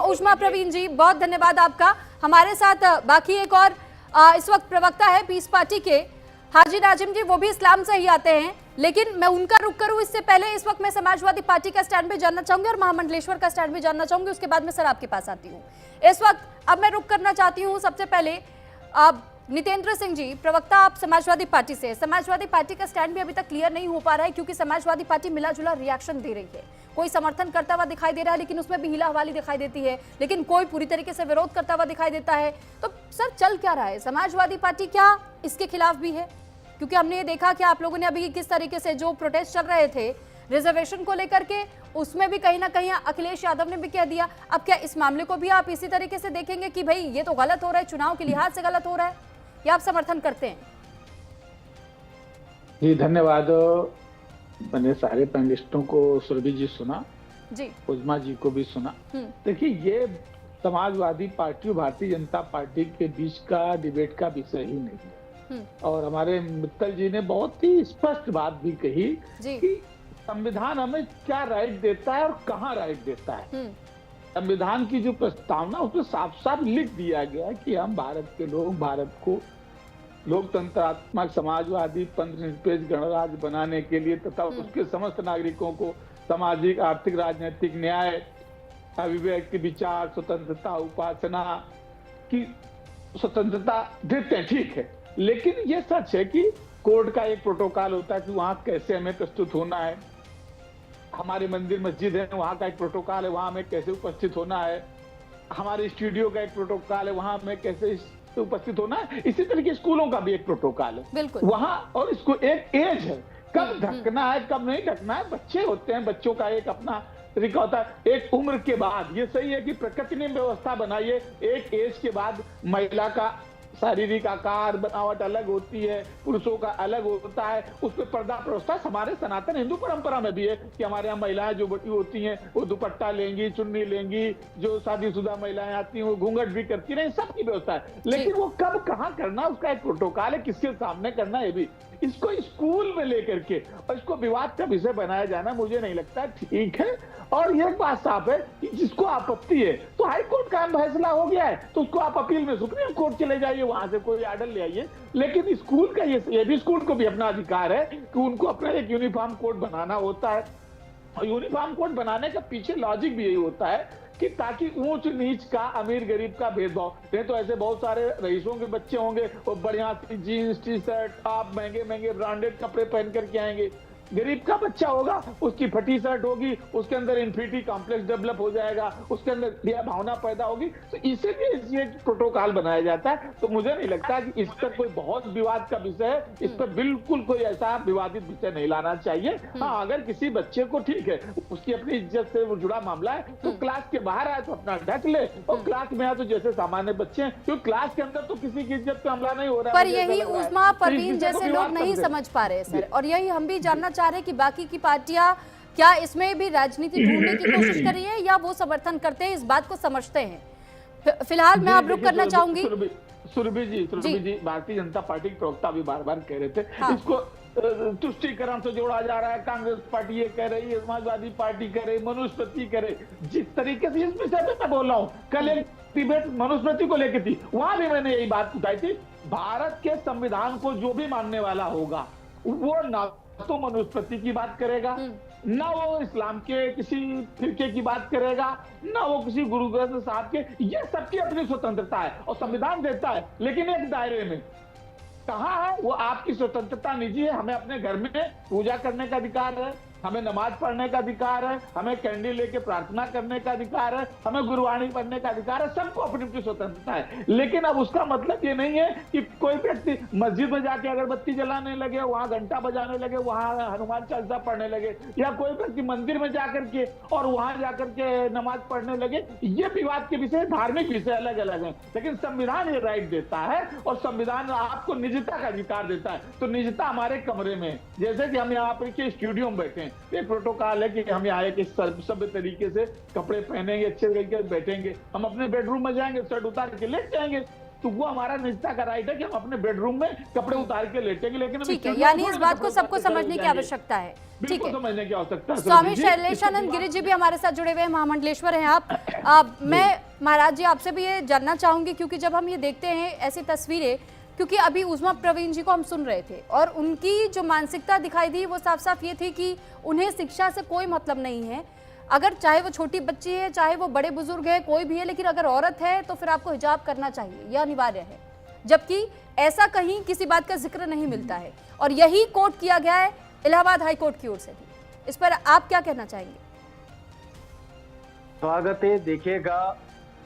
उस्मा प्रवीण जी, बहुत धन्यवाद आपका। हमारे साथ बाकी एक और इस वक्त प्रवक्ता है पीस पार्टी के, हाजी नाजिम जी, वो भी इस्लाम से ही आते हैं, लेकिन मैं उनका रुख करूं इससे पहले इस वक्त मैं समाजवादी पार्टी का स्टैंड भी जानना चाहूंगी और महामंडलेश्वर का स्टैंड भी जानना चाहूंगी, उसके बाद मैं सर आपके पास आती हूँ। इस वक्त अब मैं रुख करना चाहती हूँ सबसे पहले नितेंद्र सिंह जी, प्रवक्ता आप समाजवादी पार्टी से। समाजवादी पार्टी का स्टैंड भी अभी तक क्लियर नहीं हो पा रहा है, क्योंकि समाजवादी पार्टी मिला जुला रिएक्शन दे रही है। कोई समर्थन करता हुआ दिखाई दे रहा है, लेकिन उसमें भी हिला हवाली दिखाई देती है, लेकिन कोई पूरी तरीके से विरोध करता हुआ दिखाई देता है। तो सर चल क्या रहा है? समाजवादी पार्टी क्या इसके खिलाफ भी है? क्योंकि हमने ये देखा कि आप लोगों ने अभी किस तरीके से जो प्रोटेस्ट चल रहे थे रिजर्वेशन को लेकर के, उसमें भी कहीं ना कहीं अखिलेश यादव ने भी कह दिया। अब क्या इस मामले को भी आप इसी तरीके से देखेंगे कि भाई ये तो गलत हो रहा है, चुनाव के लिहाज से गलत हो रहा है, या आप समर्थन करते हैं? जी धन्यवाद। मैंने सारे पैनलिस्टों को, सुरभि जी सुना जी, उस्मा जी को भी सुना। देखिए ये समाजवादी पार्टी और भारतीय जनता पार्टी के बीच का डिबेट का विषय ही नहीं है। और हमारे मित्तल जी ने बहुत ही स्पष्ट बात भी कही कि संविधान हमें क्या राइट देता है और कहाँ राइट देता है। संविधान की जो प्रस्तावना उसमें साफ साफ लिख दिया गया कि हम भारत के लोग भारत को लोकतंत्रात्मक समाजवादी पंथ निरपेक्ष गणराज्य बनाने के लिए तथा उसके समस्त नागरिकों को सामाजिक आर्थिक राजनीतिक न्याय, अभिव्यक्ति, विचार स्वतंत्रता, उपासना की स्वतंत्रता देते हैं, ठीक है। लेकिन ये सच है कि कोर्ट का एक प्रोटोकॉल होता है कि वहाँ कैसे हमें प्रस्तुत होना है। हमारे मंदिर मस्जिद है, वहाँ का एक प्रोटोकॉल है, वहाँ हमें कैसे उपस्थित होना है। हमारे स्टूडियो का एक प्रोटोकॉल है, वहाँ हमें कैसे उपस्थित होना है। इसी तरीके स्कूलों का भी एक प्रोटोकॉल है वहाँ, और इसको एक एज है, कब ढकना है कब नहीं ढकना है। बच्चे होते हैं, बच्चों का एक अपना तरीका होता है। एक उम्र के बाद, ये सही है कि प्रकृति ने व्यवस्था बनाई है, एक एज के बाद महिला का शारीरिक आकार बनावट अलग होती है, पुरुषों का अलग होता है, उस पर पर्दा प्रवस्था हमारे सनातन हिंदू परंपरा में भी है कि हमारे यहाँ महिलाएं जो बटी होती हैं वो दुपट्टा लेंगी, चुन्नी लेंगी, जो शादीशुदा महिलाएं आती हैं वो घूंघट भी करती हैं, सबकी व्यवस्था है। लेकिन वो कब कहाँ करना उसका एक प्रोटोकॉल है, किसके सामने करना है भी। इसको स्कूल में लेकर के और इसको विवाद का विषय बनाया जाना मुझे नहीं लगता ठीक है। और ये बात साफ है कि जिसको आपत्ति है तो हाई कोर्ट का फैसला हो गया है तो उसको आप अपील में सुप्रीम कोर्ट चले जाइए, वहां से कोई आर्डर ले आइए। लेकिन स्कूल का ये भी स्कूल को भी अपना अधिकार है कि उनको अपना एक यूनिफॉर्म कोड बनाना होता है। और यूनिफॉर्म कोड बनाने का पीछे लॉजिक भी यही होता है कि ताकि ऊंच नीच का, अमीर गरीब का भेदभाव नहीं तो ऐसे बहुत सारे रईसों के बच्चे होंगे वो बढ़िया जीन्स टी शर्ट टॉप महंगे महंगे ब्रांडेड कपड़े पहन करके आएंगे, गरीब का बच्चा होगा उसकी फटी शर्ट होगी, उसके अंदर इन्फिनिटी कॉम्प्लेक्स डेवलप हो जाएगा, उसके अंदर दया भावना पैदा होगी। तो इसीलिए प्रोटोकॉल बनाया जाता है। तो मुझे नहीं लगता कि इस पर कोई बहुत विवाद का विषय है, इस पर बिल्कुल कोई ऐसा विवादित विषय नहीं लाना चाहिए। हाँ, अगर किसी बच्चे को ठीक है उसकी अपनी इज्जत से वो जुड़ा मामला है तो क्लास के बाहर आए तो अपना ढक ले, और क्लास में आए तो जैसे सामान्य बच्चे हैं, क्योंकि क्लास के अंदर तो किसी की इज्जत का हमला नहीं हो रहा है। पर यही उस्मा परवीन जैसे लोग नहीं समझ पा रहे सर, और यही हम भी जानना चाह रहे हैं कि बाकी की पार्टियां क्या इसमें भी राजनीति ढूंढने की कोशिश कर रही है या वो समर्थन करते हैं, इस बात को समझते हैं। फिलहाल मैं आप रुक करना चाहूंगी। सुरभि जी भारतीय जनता पार्टी के प्रवक्ता अभी बार बार कह रहे थे इसको तुष्टीकरण से जोड़ा जा रहा है, कांग्रेस पार्टी ये कह रही है, समाजवादी पार्टी कह रही, मनुस्मृति कह रही। जिस तरीके से इस विषय पे मैं बोल रहा हूँ, कल एक डिबेट मनुस्मृति को लेकर थी, वहां भी मैंने यही बात उठाई थी। भारत के संविधान को जो भी मानने वाला होगा वो ना तो मनुस्मृति की बात करेगा, ना वो इस्लाम के किसी फिरके की बात करेगा, ना वो किसी गुरु ग्रंथ साहब के। ये सबकी अपनी स्वतंत्रता है और संविधान देता है, लेकिन एक दायरे में। कहाँ है वो आपकी स्वतंत्रता निजी है। हमें अपने घर में पूजा करने का अधिकार है, हमें नमाज पढ़ने का अधिकार है, हमें कैंडल लेके प्रार्थना करने का अधिकार है, हमें गुरबानी पढ़ने का अधिकार है, सबको अपनी अपनी स्वतंत्रता है। लेकिन अब उसका मतलब ये नहीं है कि कोई व्यक्ति मस्जिद में जाके अगरबत्ती जलाने लगे, वहां घंटा बजाने लगे, वहां हनुमान चालीसा पढ़ने लगे, या कोई व्यक्ति मंदिर में जाकर के और वहां जाकर के नमाज पढ़ने लगे। ये विवाद के विषय, धार्मिक विषय अलग अलग है, लेकिन संविधान ये राइट देता है और संविधान आपको निजता का अधिकार देता है। तो निजता हमारे कमरे में, जैसे कि हम यहाँ पर के स्टूडियो में बैठे, ये प्रोटोकॉल है कि हम आए कि सभ्य तरीके से कपड़े पहनेंगे, अच्छे तरीके से बैठेंगे। हम अपने बेडरूम में जाएंगे, शर्ट उतार के लेट जाएंगे, तो वो हमारा निजता का राइट है कि हम अपने बेडरूम में कपड़े उतार के लेटेंगे। लेकिन ठीक है, यानी इस बात को सबको समझने की आवश्यकता है। ठीक है, समझने की आवश्यकता है। स्वामी शैलेशानंद गिरी जी भी हमारे साथ जुड़े हुए हैं, महामंडलेश्वर हैं आप। मैं महाराज जी आपसे भी ये जानना चाहूंगी, क्योंकि जब हम ये देखते हैं ऐसी तस्वीरें, क्योंकि अभी उस्मा प्रवीण जी को हम सुन रहे थे और उनकी जो मानसिकता दिखाई दी वो साफ साफ ये थी कि उन्हें शिक्षा से कोई मतलब नहीं है। अगर चाहे वो छोटी बच्ची है, चाहे वो बड़े बुजुर्ग है, कोई भी है, लेकिन अगर औरत है तो फिर आपको हिजाब करना चाहिए, यह अनिवार्य है। जबकि ऐसा कहीं किसी बात का जिक्र नहीं मिलता है और यही कोट किया गया है इलाहाबाद हाई कोर्ट की ओर से भी। इस पर आप क्या कहना चाहेंगे? स्वागत है। देखिएगा,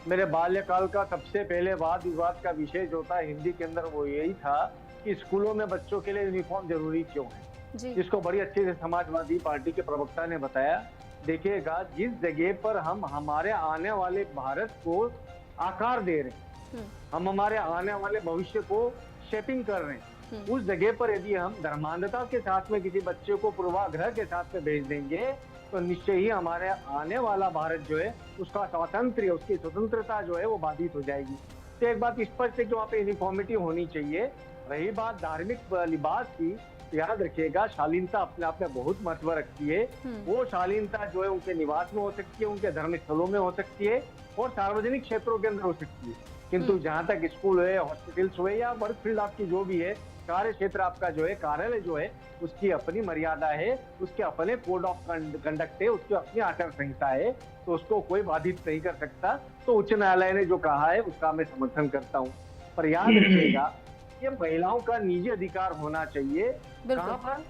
मेरे बाल्यकाल का सबसे पहले वाद विवाद का विषय जो था हिंदी के अंदर वो यही था कि स्कूलों में बच्चों के लिए यूनिफॉर्म जरूरी क्यों है, जिसको बड़ी अच्छे से समाजवादी पार्टी के प्रवक्ता ने बताया। देखिएगा, जिस जगह पर हम हमारे आने वाले भारत को आकार दे रहे हैं, हम हमारे आने वाले भविष्य को शेपिंग कर रहे हैं, उस जगह पर यदि हम धर्मांधता के साथ में किसी बच्चे को पूर्वाग्रह के साथ में भेज देंगे तो निश्चय ही हमारे आने वाला भारत जो है उसका स्वातंत्र्य, उसकी स्वतंत्रता जो है वो बाधित हो जाएगी। तो एक बात स्पष्ट है कि वहाँ पे यूनिफॉर्मिटी होनी चाहिए। रही बात धार्मिक लिबास की, तो याद रखिएगा शालीनता अपने आप में बहुत महत्व रखती है। वो शालीनता जो है उनके निवास में हो सकती है, उनके धर्म स्थलों में हो सकती है और सार्वजनिक क्षेत्रों के अंदर हो सकती है। किंतु जहाँ तक स्कूल है, हॉस्पिटल्स हुए या वर्क फील्ड आपकी जो भी है, कार्य क्षेत्र आपका जो है, कार्यालय जो है, उसकी अपनी मर्यादा है, उसके अपने कोड ऑफ कंडक्ट है, उसकी अपनी आचार संहिता है, तो उसको कोई बाधित नहीं कर सकता। तो उच्च न्यायालय ने जो कहा है उसका मैं समर्थन करता हूँ। पर याद रखिएगा, ये महिलाओं का निजी अधिकार होना चाहिए। कहाँ पर?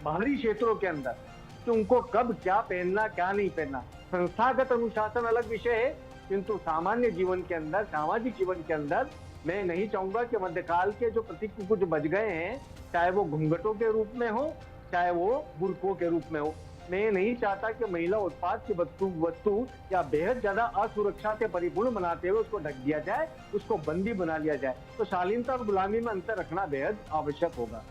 बाहरी क्षेत्रों के अंदर, कि उनको कब क्या पहनना, क्या नहीं पहनना। संस्थागत अनुशासन अलग विषय है, किंतु सामान्य जीवन के अंदर, सामाजिक जीवन के अंदर मैं नहीं चाहूंगा कि मध्यकाल के जो प्रतीक कुछ बच गए हैं, चाहे वो घूंघटों के रूप में हो, चाहे वो बुर्कों के रूप में हो, मैं नहीं चाहता कि महिला उत्पाद की वस्तु या बेहद ज्यादा असुरक्षा से परिपूर्ण बनाते हुए उसको ढक दिया जाए, उसको बंदी बना लिया जाए। तो शालीनता और गुलामी में अंतर रखना बेहद आवश्यक होगा।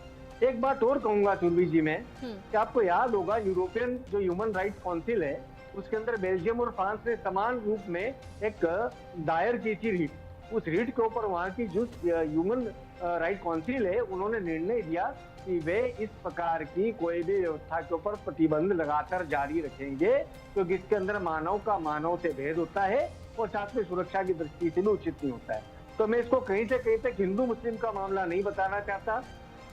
एक बात और कहूंगा सुरभि जी में कि आपको याद होगा यूरोपियन जो ह्यूमन राइट्स काउंसिल है उसके अंदर बेल्जियम और फ्रांस ने समान रूप में एक दायर की थी रीट। उस रीट के ऊपर वहां की जो ह्यूमन राइट काउंसिल है उन्होंने निर्णय दिया कि वे इस प्रकार की कोई भी व्यवस्था के ऊपर प्रतिबंध लगातार जारी रखेंगे, क्योंकि इसके अंदर मानव का मानव से भेद होता है और साथ में सुरक्षा की दृष्टि से भी उचित नहीं होता है। तो मैं इसको कहीं से कहीं तक हिंदू मुस्लिम का मामला नहीं बताना चाहता,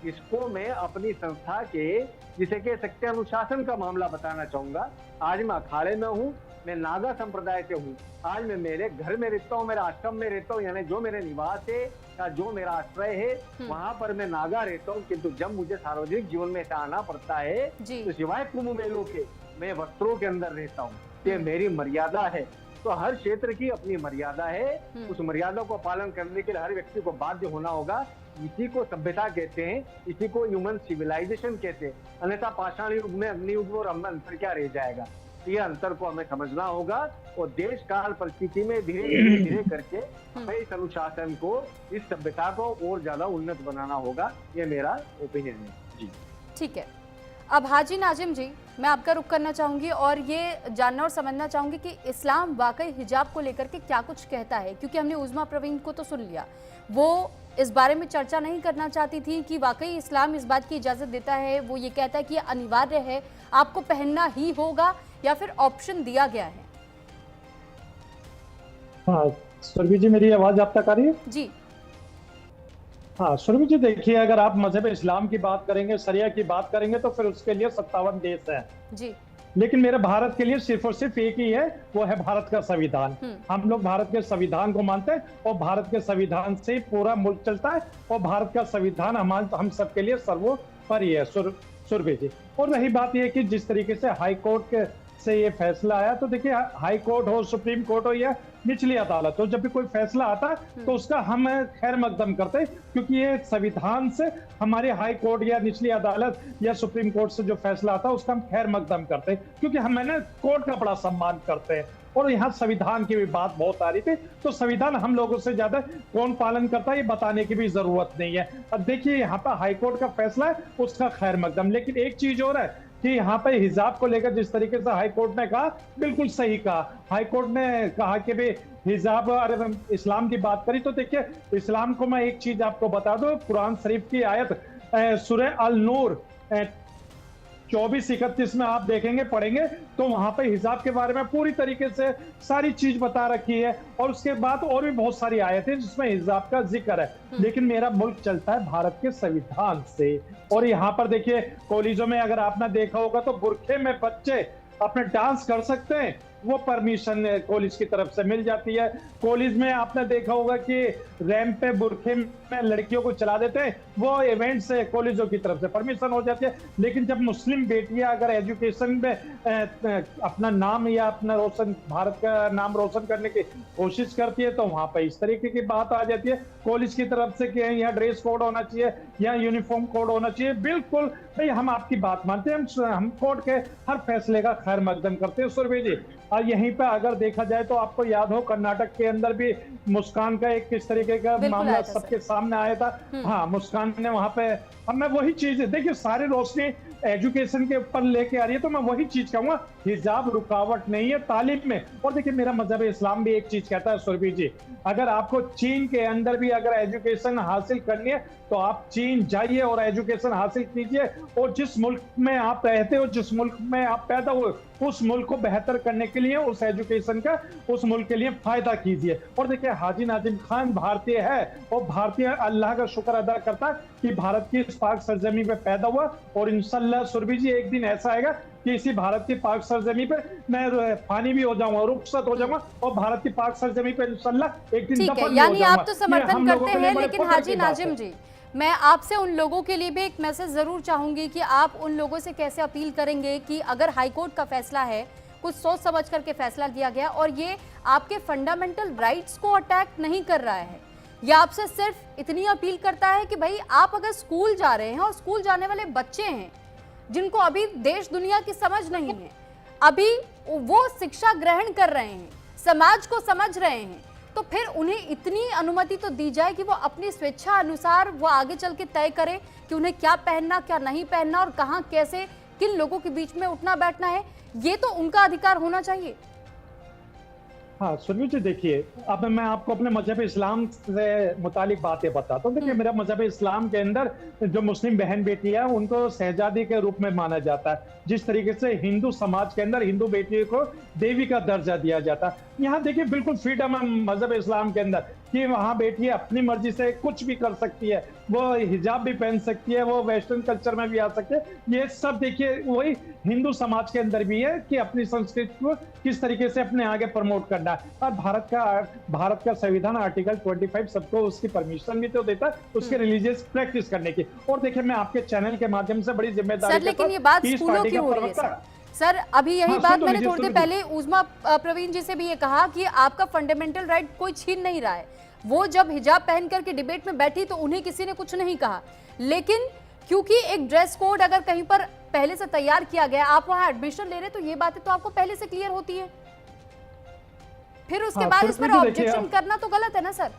इसको मैं अपनी संस्था के जिसे कह सकते हैं अनुशासन का मामला बताना चाहूंगा। आज मैं अखाड़े में हूँ, मैं नागा संप्रदाय से हूँ। आज मैं मेरे घर में रहता हूँ, मेरा आश्रम में रहता हूँ, यानी जो मेरे निवास है या जो मेरा आश्रय है वहां पर मैं नागा रहता हूँ। किंतु जब मुझे सार्वजनिक जीवन में आना पड़ता है तो सिवाय कुंभ मेलों के मैं वस्त्रों के अंदर रहता हूँ। ये मेरी मर्यादा है। तो हर क्षेत्र की अपनी मर्यादा है, उस मर्यादा को पालन करने के लिए हर व्यक्ति को बाध्य होना होगा। इसी को सभ्यता कहते हैं, इसी को ह्यूमन सिविलाइजेशन कहते हैं। अन्यथा पाषाण युग में अग्नि युग और हम अंतर क्या रह जाएगा। ये अंतर को हमें समझना होगा और देश काल परिस्थिति में धीरे धीरे करके हमें इस अनुशासन को, इस सभ्यता को और ज्यादा उन्नत बनाना होगा। ये मेरा ओपिनियन है जी। ठीक है, अब हाजी नाजिम जी मैं आपका रुख करना चाहूंगी और ये जानना और समझना चाहूंगी कि इस्लाम वाकई हिजाब को लेकर के क्या कुछ कहता है, क्योंकि हमने उज़मा प्रवीण को तो सुन लिया, वो इस बारे में चर्चा नहीं करना चाहती थी कि वाकई इस्लाम इस बात की इजाज़त देता है, वो ये कहता है कि ये अनिवार्य है, आपको पहनना ही होगा, या फिर ऑप्शन दिया गया है। हाँ सुरभि जी, मेरी आवाज आप तक आ रही है? जी हाँ सुरभि जी, देखिए अगर आप मजहब इस्लाम की बात करेंगे, शरिया की बात करेंगे तो फिर उसके लिए 57 देश हैं जी, लेकिन मेरे भारत के लिए सिर्फ और सिर्फ एक ही है, वो है भारत का संविधान। हम लोग भारत के संविधान को मानते हैं और भारत के संविधान से पूरा मुल्क चलता है और भारत का संविधान हम सबके लिए सर्वोपरि है सुरभि जी। और रही बात यह कि जिस तरीके से हाई कोर्ट से ये फैसला आया, तो देखिए हाई कोर्ट हो, सुप्रीम कोर्ट हो या निचली अदालत हो, जब भी कोई फैसला आता है तो उसका हम खैर मकदम करते हैं, क्योंकि ये संविधान से हमारे हाई कोर्ट या निचली अदालत या सुप्रीम कोर्ट से जो फैसला आता है उसका हम खैर मकदम करते हैं, क्योंकि हम कोर्ट का बड़ा सम्मान करते हैं। और यहाँ संविधान की भी बात बहुत आ रही थी, तो संविधान हम लोगों से ज्यादा कौन पालन करता है ये बताने की भी जरूरत नहीं है। अब देखिए यहाँ पर हाई कोर्ट का फैसला है, उसका खैर मकदम। लेकिन एक चीज और है कि यहाँ पे हिजाब को लेकर जिस तरीके से हाई कोर्ट ने कहा, बिल्कुल सही कहा। हाई कोर्ट ने कहा कि भी हिजाब, अरे इस्लाम की बात करी तो देखिए इस्लाम को मैं एक चीज आपको बता दूं, कुरान शरीफ की आयत सूरह अल नूर 24-31 में आप देखेंगे, पढ़ेंगे तो वहां पे हिजाब के बारे में पूरी तरीके से सारी चीज बता रखी है। और उसके बाद और भी बहुत सारी आयतें जिसमें हिजाब का जिक्र है। लेकिन मेरा मुल्क चलता है भारत के संविधान से। और यहाँ पर देखिए कॉलेजों में अगर आपने देखा होगा तो बुरखे में बच्चे अपने डांस कर सकते हैं, वो परमिशन कॉलेज की तरफ से मिल जाती है। कॉलेज में आपने देखा होगा कि रैंप पे बुरखे में लड़कियों को चला देते हैं, वो इवेंट से कॉलेजों की तरफ से परमिशन हो जाती है। लेकिन जब मुस्लिम बेटियां अगर एजुकेशन में अपना नाम या अपना भारत का नाम रोशन करने की कोशिश करती है तो वहां पर इस तरीके की बात आ जाती है कॉलेज की तरफ से कि यहाँ ड्रेस कोड होना चाहिए या यूनिफॉर्म कोड होना चाहिए। बिल्कुल भाई, हम आपकी बात मानते हैं, हम कोर्ट के हर फैसले का खैर मकदम करते हैं सुरभि जी। और यहीं पे अगर देखा जाए तो आपको याद हो कर्नाटक के अंदर भी मुस्कान का एक किस तरीके का मामला सबके सामने आया था। हाँ, मुस्कान ने वहां पे, अब मैं वही चीज देखिए सारी रोशनी एजुकेशन के ऊपर लेके आ रही है, तो मैं वही चीज कहूंगा हिजाब रुकावट नहीं है तालीम में। और देखिए मेरा मजहब इस्लाम भी एक चीज कहता है सुरभि जी, अगर आपको चीन के अंदर भी अगर एजुकेशन हासिल करनी है तो आप चीन जाइए और एजुकेशन हासिल कीजिए। और जिस मुल्क में आप रहते हो, जिस मुल्क में आप पैदा हुए, उस मुल्क को बेहतर करने के लिए उस एजुकेशन का उस मुल्क के लिए फायदा कीजिए। और देखिए हाजी नाजिम खान भारतीय है और भारतीय अल्लाह का शुक्र अदा करता है कि भारत की इस पाक सरजमी पे पैदा हुआ। और इंशाल्लाह सुरभि जी एक दिन ऐसा आएगा कि इसी भारत की पाक सरजमी पे मैं फानी भी हो जाऊंगा, रुखसत हो जाऊंगा और भारत की पाक सरजमी पे इंशाल्लाह एक दिन दफन भी हो जाऊंगा। यानी आप तो समर्थन करते हैं, लेकिन हाजी नाजिम जी मैं आपसे उन लोगों के लिए भी एक मैसेज जरूर चाहूंगी कि आप उन लोगों से कैसे अपील करेंगे कि अगर हाईकोर्ट का फैसला है, कुछ सोच समझ करके फैसला किया गया और ये आपके फंडामेंटल राइट्स को अटैक नहीं कर रहा है, ये आपसे सिर्फ इतनी अपील करता है कि भाई आप अगर स्कूल जा रहे हैं और स्कूल जाने वाले बच्चे हैं, जिनको अभी देश दुनिया की समझ नहीं है, अभी वो शिक्षा ग्रहण कर रहे हैं, समाज को समझ रहे हैं, तो फिर उन्हें इतनी अनुमति तो दी जाए कि वो अपनी स्वेच्छा अनुसार वो आगे चल के तय करें कि उन्हें क्या पहनना, क्या नहीं पहनना और कहां कैसे किन लोगों के बीच में उठना बैठना है। ये तो उनका अधिकार होना चाहिए। हाँ सुरभि जी, देखिए अब मैं आपको अपने मजहब इस्लाम से मुतालिक बातें बताता हूँ। देखिए मेरा मजहब इस्लाम के अंदर जो मुस्लिम बहन बेटी है उनको शहजादी के रूप में माना जाता है, जिस तरीके से हिंदू समाज के अंदर हिंदू बेटी को देवी का दर्जा दिया जाता है। यहाँ देखिए बिल्कुल फ्रीडम है मजहब इस्लाम के अंदर कि वहाँ बेटी अपनी मर्जी से कुछ भी कर सकती है, वो हिजाब भी पहन सकती है, वो वेस्टर्न कल्चर में भी आ सकती है। ये सब देखिए वही हिंदू समाज के अंदर भी है कि अपनी संस्कृति को किस तरीके से अपने आगे प्रमोट करना है। और भारत का संविधान आर्टिकल 25 सबको उसकी परमिशन भी तो देता है उसके रिलीजियस प्रैक्टिस करने की। और देखिए मैं आपके चैनल के माध्यम से बड़ी जिम्मेदारी सर, लेकिन ये बात स्कूलों की हो रही है सर। अभी यही बात मैंने थोड़ी देर पहले उज़मा प्रवीण जी से भी ये कहा कि आपका फंडामेंटल राइट कोई छीन नहीं रहा है। वो जब हिजाब पहन करके डिबेट में बैठी तो उन्हें किसी ने कुछ नहीं कहा, लेकिन क्योंकि एक ड्रेस कोड अगर कहीं पर पहले से तैयार किया गया, आप वहां एडमिशन ले रहे तो ये बातें तो आपको पहले से क्लियर होती है, फिर उसके बाद इस पर ऑब्जेक्शन करना तो गलत है ना सर।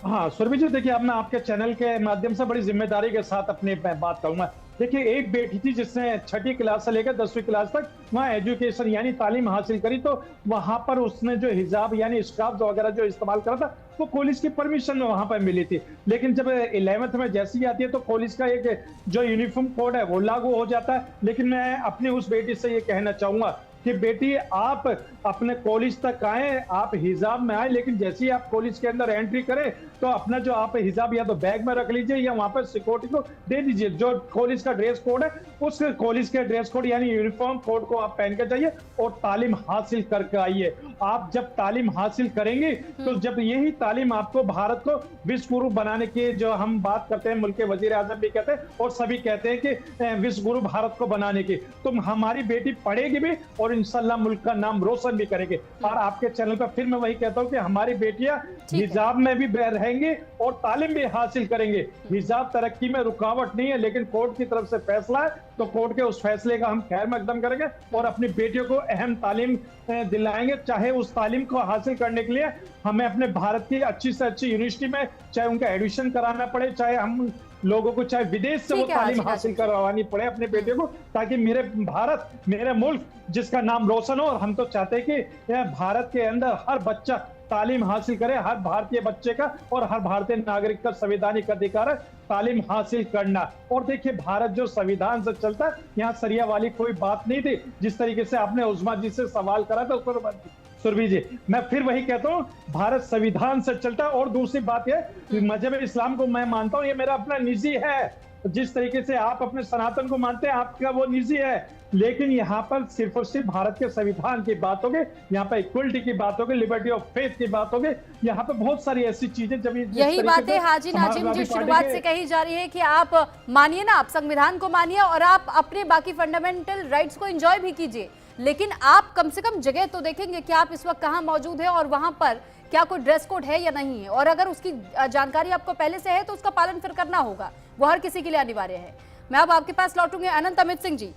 हाँ सुरभि जी, देखिए अब मैं आपके चैनल के माध्यम से बड़ी जिम्मेदारी के साथ अपनी बात कहूंगा। देखिए एक बेटी थी जिसने 6ठी क्लास से लेकर 10वीं क्लास तक वहाँ एजुकेशन यानी तालीम हासिल करी, तो वहां पर उसने जो हिजाब यानी स्कार्फ वगैरह जो इस्तेमाल करा था वो कॉलेज की परमिशन में वहां पर मिली थी। लेकिन जब 11th में जैसी ही आती है तो कॉलेज का एक जो यूनिफॉर्म कोड है वो लागू हो जाता है। लेकिन मैं अपनी उस बेटी से ये कहना चाहूंगा कि बेटी आप अपने कॉलेज तक आए, आप हिजाब में आए, लेकिन जैसे ही आप कॉलेज के अंदर एंट्री करें तो अपना जो आप हिजाब या तो बैग में रख लीजिए या वहां पर सिक्योरिटी को दे दीजिए। जो कॉलेज का ड्रेस कोड है उस कॉलेज के ड्रेस कोड यानी यूनिफॉर्म कोड को आप पहन के जाइए और तालीम हासिल करके आइए। आप जब तालीम हासिल करेंगे तो जब यही तालीम आपको भारत को विश्व गुरु बनाने की जो हम बात करते हैं, मुल्क के वजीर आजम भी कहते हैं और सभी कहते हैं कि विश्व गुरु भारत को बनाने की, तो हमारी बेटी पढ़ेगी भी और इंशाल्लाह मुल्क का नाम रोशन भी करेंगे। और आपके चैनल पर फिर मैं वही कहता हूँ कि हमारी बेटियां हिजाब में भी रहेंगे और तालीम भी हासिल करेंगे। हिजाब तरक्की में रुकावट नहीं है, लेकिन कोर्ट की तरफ से फैसला है तो कोर्ट के उस फैसले का हम खैर मकदम करेंगे और अपनी बेटियों को अहम तालीम दिलाएंगे। चाहे उस तालीम को हासिल करने के लिए हमें अपने भारत की अच्छी से अच्छी यूनिवर्सिटी में चाहे उनका एडमिशन कराना पड़े, चाहे हम लोगों को चाहे विदेश से वो तालीम हासिल करवानी पड़े अपने बेटियों को, ताकि मेरे भारत मेरे मुल्क जिसका नाम रोशन हो। और हम तो चाहते हैं कि भारत के अंदर हर बच्चा तालीम हासिल करे, हर भारतीय बच्चे का और हर भारतीय नागरिक का संवैधानिक अधिकार है तालीम हासिल करना। और देखिए भारत जो संविधान से चलता है, यहाँ सरिया वाली कोई बात नहीं थी। जिस तरीके से आपने उज़मा जी से सवाल करा था उस पर सुरभि जी, मैं फिर वही कहता हूँ भारत संविधान से चलता है। और दूसरी बात यह मजहब इस्लाम को मैं मानता हूँ, ये मेरा अपना निजी है। जिस तरीके से आप अपने सनातन को मानते हैं आपका वो निजी है, लेकिन यहाँ पर सिर्फ और सिर्फ भारत के संविधान की बात होगी, यहाँ पर इक्वलिटी की बात होगी, लिबर्टी ऑफ फेथ की बात होगी। यहाँ पे बहुत सारी ऐसी चीजें जब यही बातें हाजी नाजिम जी शुरुआत से कही जा रही है कि आप मानिए ना, आप संविधान को मानिए और आप अपने बाकी फंडामेंटल राइट्स को एंजॉय भी कीजिए, लेकिन आप कम से कम जगह तो देखेंगे कि आप इस वक्त कहाँ मौजूद है और वहां पर क्या कोई ड्रेस कोड है या नहीं है। और अगर उसकी जानकारी आपको पहले से है तो उसका पालन फिर करना होगा, वो हर किसी के लिए अनिवार्य है। मैं अब आपके पास लौटूंगी। अनंत अमित सिंह जी,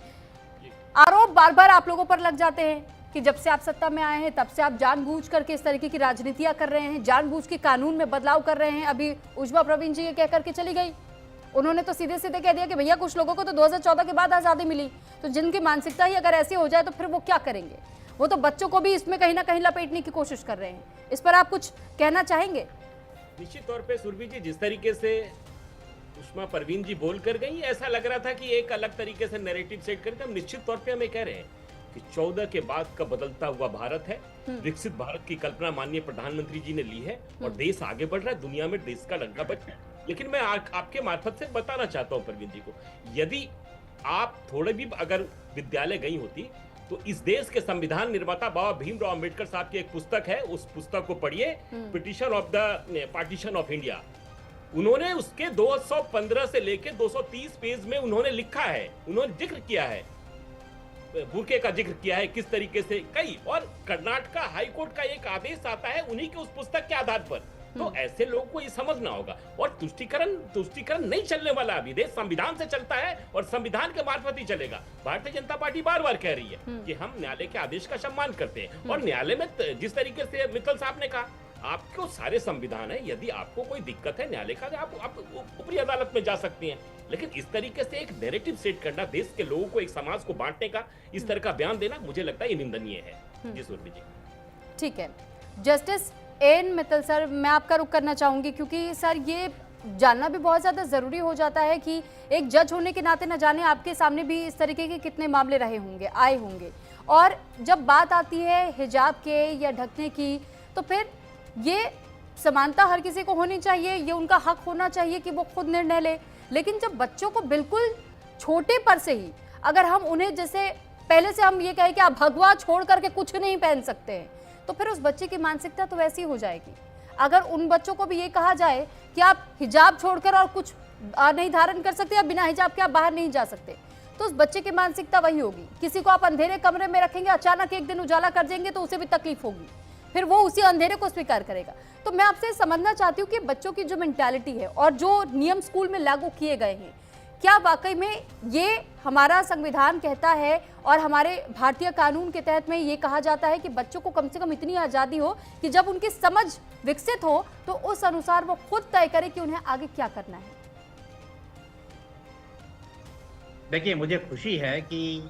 आरोप बार बार आप लोगों पर लग जाते हैं कि जब से आप सत्ता में आए हैं तब से आप जानबूझ करके इस तरीके की राजनीतियां कर रहे हैं, जानबूझ के कानून में बदलाव कर रहे हैं। अभी उज़मा प्रवीण जी ये कह करके चली गई, उन्होंने तो सीधे सीधे कह दिया कि भैया कुछ लोगों को तो 2014 के बाद आज़ादी मिली, तो जिनकी मानसिकता ही अगर ऐसी हो जाए तो फिर वो क्या करेंगे। वो तो बच्चों को भी इसमें कहीं ना कहीं लपेटने की कोशिश कर रहे हैं। इस पर आप कुछ कहना चाहेंगे? निश्चित तौर पे सुरभि जी, जिस तरीके से उज़मा परवीन जी बोल कर गई, ऐसा लग रहा था कि एक अलग तरीके से नैरेटिव सेट करके हम निश्चित तौर पे हमें कह रहे हैं कि 14 के बाद का बदलता हुआ भारत है, विकसित भारत की कल्पना माननीय प्रधानमंत्री जी ने ली है और देश आगे बढ़ रहा है, दुनिया में देश का डंका बज रहा है। लेकिन मैं आपके मार्फत से बताना चाहता हूँ परवीन जी को, यदि आप थोड़े भी अगर विद्यालय गई होती तो इस देश के संविधान निर्माता बाबा भीमराव अंबेडकर साहब की एक पुस्तक है, उस पुस्तक को पढ़िए, petition of the partition of India. उन्होंने उसके 215 से लेकर 230 पेज में उन्होंने लिखा है, उन्होंने जिक्र किया है, बुरके का जिक्र किया है, किस तरीके से कई, और कर्नाटका हाई कोर्ट का एक आदेश आता है उन्हीं के उस पुस्तक के आधार पर तो ऐसे लोगों को ये समझना होगा। और तुष्टीकरण नहीं चलने वाला, अभी देश संविधान से चलता है और संविधान के मार्फत ही चलेगा। भारतीय जनता पार्टी बार बार कह रही है कि हम न्यायालय के आदेश का सम्मान करते हैं, और न्यायालय में जिस तरीके से मित्तल साहब ने कहा, आपको सारे संविधान है, यदि आपको कोई दिक्कत है न्यायालय का, आप ऊपरी अदालत में जा सकती हैं। लेकिन इस तरीके से एक नैरेटिव सेट करना, देश के लोगों को, एक समाज को बांटने का इस तरह का बयान देना, मुझे लगता है ये निंदनीय है। जी सुरभि जी। ठीक है, जस्टिस एन मित्तल सर, मैं आपका रुख करना चाहूंगी, क्योंकि सर ये जानना भी बहुत ज़्यादा ज़रूरी हो जाता है कि एक जज होने के नाते न जाने आपके सामने भी इस तरीके के कितने मामले रहे होंगे, आए होंगे, और जब बात आती है हिजाब के या ढकने की, तो फिर ये समानता हर किसी को होनी चाहिए, ये उनका हक होना चाहिए कि वो खुद निर्णय ले। लेकिन जब बच्चों को बिल्कुल छोटे पर से ही अगर हम उन्हें, जैसे पहले से हम ये कहें कि आप भगवा छोड़ करके कुछ नहीं पहन सकते हैं, तो फिर उस बच्चे की मानसिकता तो वैसी हो जाएगी। अगर उन बच्चों को भी ये कहा जाए कि आप हिजाब छोड़कर और कुछ नहीं धारण कर सकते या बिना हिजाब के आप बाहर नहीं जा सकते, तो उस बच्चे की मानसिकता वही होगी। किसी को आप अंधेरे कमरे में रखेंगे, अचानक एक दिन उजाला कर देंगे तो उसे भी तकलीफ होगी, फिर वो उसी अंधेरे को स्वीकार करेगा। तो मैं आपसे समझना चाहती हूँ कि बच्चों की जो मेंटालिटी है और जो नियम स्कूल में लागू किए गए हैं, क्या वाकई में ये हमारा संविधान कहता है और हमारे भारतीय कानून के तहत में ये कहा जाता है कि बच्चों को कम से कम इतनी आज़ादी हो कि जब उनकी समझ विकसित हो तो उस अनुसार वो खुद तय करे कि उन्हें आगे क्या करना है? देखिए, मुझे खुशी है कि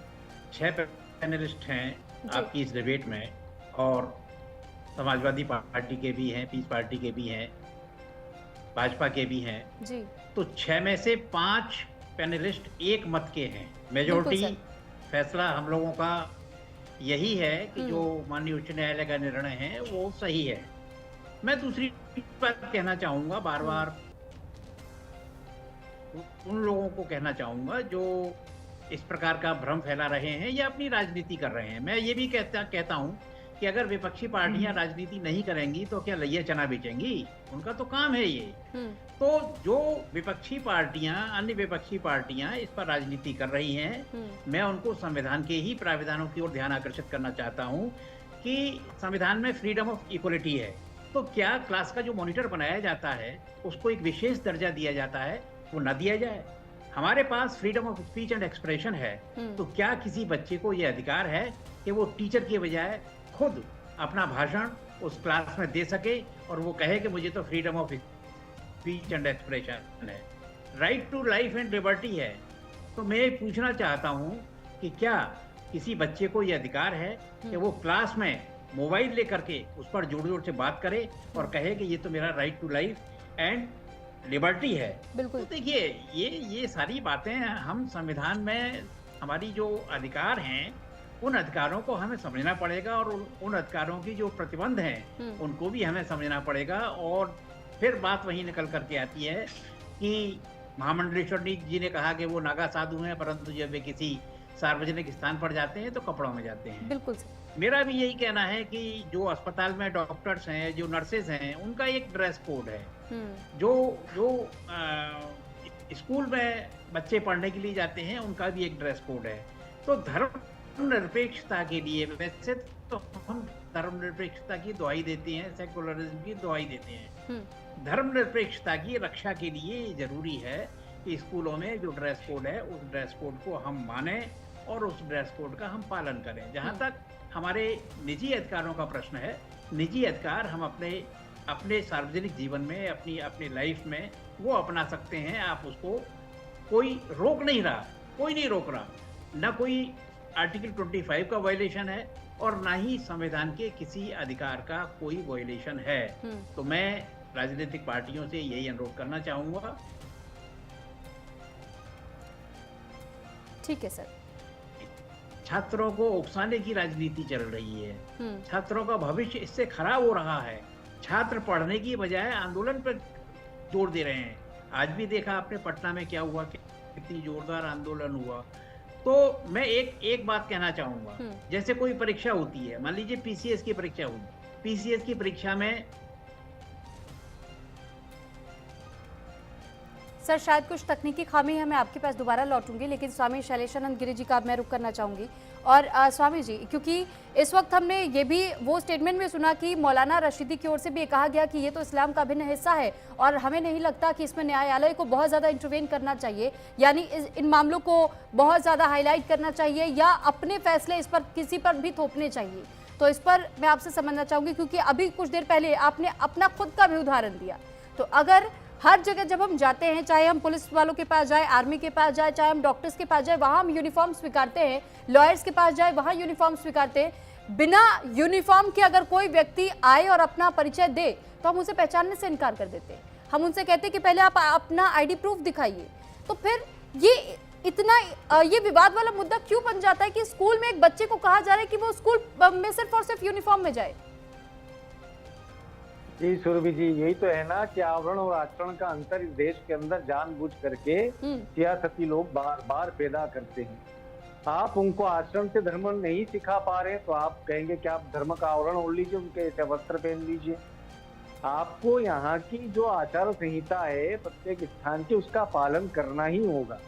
6 पैनलिस्ट हैं आपकी इस डिबेट में, और समाजवादी पार्टी के भी हैं, पीस पार्टी के भी हैं, भाजपा के भी हैं जी। तो 6 में से 5 पैनलिस्ट एक मत के हैं। मेजोरिटी फैसला हम लोगों का यही है कि जो माननीय उच्च न्यायालय का निर्णय है वो सही है। मैं दूसरी बात कहना चाहूंगा, बार बार उन लोगों को कहना चाहूंगा जो इस प्रकार का भ्रम फैला रहे हैं या अपनी राजनीति कर रहे हैं। मैं ये भी कहता हूं कि अगर विपक्षी पार्टियां राजनीति नहीं करेंगी तो क्या लइया चना बेचेंगी? उनका तो काम है ये। तो जो विपक्षी पार्टियां, अन्य विपक्षी पार्टियां इस पर राजनीति कर रही हैं, मैं उनको संविधान के ही प्राविधानों की ओर ध्यान आकर्षित करना चाहता हूं कि संविधान में फ्रीडम ऑफ इक्वलिटी है, तो क्या क्लास का जो मॉनिटर बनाया जाता है उसको एक विशेष दर्जा दिया जाता है, वो न दिया जाए? हमारे पास freedom of speech and expression है, तो क्या किसी बच्चे को ये अधिकार है कि वो टीचर के बजाय खुद अपना भाषण उस क्लास में दे सके और वो कहे कि मुझे तो freedom of speech and expression है, right to life and liberty है? तो मैं पूछना चाहता हूं कि क्या किसी बच्चे को ये अधिकार है कि वो क्लास में मोबाइल लेकर के उस पर जोर जोर से बात करे और कहे कि ये तो मेरा right to life and liberty है? बिल्कुल। तो देखिए, ये सारी बातें हम संविधान में हमारी जो अधिकार हैं उन अधिकारों को हमें समझना पड़ेगा, और उन अधिकारों की जो प्रतिबंध हैं उनको भी हमें समझना पड़ेगा। और फिर बात वही निकल करके आती है कि महामंडलेश्वर जी ने कहा कि वो नागा साधु हैं, परंतु जब वे किसी सार्वजनिक स्थान पर जाते हैं तो कपड़ों में जाते हैं। बिल्कुल। मेरा भी यही कहना है कि जो अस्पताल में डॉक्टर्स हैं, जो नर्सेज हैं, उनका एक ड्रेस कोड है। जो स्कूल में बच्चे पढ़ने के लिए जाते हैं उनका भी एक ड्रेस कोड है। तो धर्मनिरपेक्षता के लिए, वैसे तो हम धर्मनिरपेक्षता की दुहाई देते हैं, सेकुलरिज्म की दुहाई देते हैं, धर्मनिरपेक्षता की रक्षा के लिए जरूरी है कि स्कूलों में जो ड्रेस कोड है उस ड्रेस कोड को हम माने और उस ड्रेस कोड का हम पालन करें। जहाँ तक हमारे निजी अधिकारों का प्रश्न है, निजी अधिकार हम अपने सार्वजनिक जीवन में, अपनी लाइफ में वो अपना सकते हैं। आप उसको कोई रोक नहीं रहा, कोई नहीं रोक रहा, ना कोई आर्टिकल 25 का वायलेशन है और ना ही संविधान के किसी अधिकार का कोई वायलेशन है। तो मैं राजनीतिक पार्टियों से यही अनुरोध करना चाहूंगा। ठीक है सर। छात्रों को उकसाने की राजनीति चल रही है, छात्रों का भविष्य इससे खराब हो रहा है। छात्र पढ़ने की बजाय आंदोलन पर जोर दे रहे हैं। आज भी देखा आपने पटना में क्या हुआ, कितनी जोरदार आंदोलन हुआ। तो मैं एक बात कहना चाहूंगा, जैसे कोई परीक्षा होती है, मान लीजिए पीसीएस की परीक्षा हुई, पीसीएस की परीक्षा में सर शायद कुछ तकनीकी खामी है, मैं आपके पास दोबारा लौटूंगी, लेकिन स्वामी शैलेशानंद गिरी जी का मैं रुक करना चाहूंगी। और स्वामी जी, क्योंकि इस वक्त हमने ये भी वो स्टेटमेंट में सुना कि मौलाना रशीदी की ओर से भी ये कहा गया कि ये तो इस्लाम का अभिन्न हिस्सा है और हमें नहीं लगता कि इसमें न्यायालय को बहुत ज़्यादा इंटरवेन करना चाहिए, यानी इन मामलों को बहुत ज़्यादा हाईलाइट करना चाहिए या अपने फैसले इस पर किसी पर भी थोपने चाहिए। तो इस पर मैं आपसे समझना चाहूँगी, क्योंकि अभी कुछ देर पहले आपने अपना खुद का भी उदाहरण दिया। तो अगर हर जगह जब हम जाते हैं, चाहे हम पुलिस वालों के पास जाए, आर्मी के पास जाए, चाहे हम डॉक्टर्स के पास जाए, वहाँ हम यूनिफॉर्म स्वीकारते हैं, लॉयर्स के पास जाए वहाँ यूनिफॉर्म स्वीकारते हैं, बिना यूनिफॉर्म के अगर कोई व्यक्ति आए और अपना परिचय दे तो हम उसे पहचानने से इनकार कर देते हैं। हम उनसे कहते हैं कि पहले आप अपना ID प्रूफ दिखाइए। तो फिर ये विवाद वाला मुद्दा क्यों बन जाता है कि स्कूल में एक बच्चे को कहा जा रहा है कि वो स्कूल में सिर्फ और सिर्फ यूनिफॉर्म में जाए? जी सुरभि जी, यही तो है ना कि आवरण और आचरण का अंतर इस देश के अंदर जानबूझ करके सियासती लोग बार बार पैदा करते हैं। आप उनको आचरण से धर्म नहीं सिखा पा रहे तो आप कहेंगे कि आप धर्म का आवरण ओढ़ लीजिए, उनके ऐसे वस्त्र पहन लीजिए। आपको यहाँ की जो आचार संहिता है प्रत्येक स्थान की, उसका पालन करना ही होगा।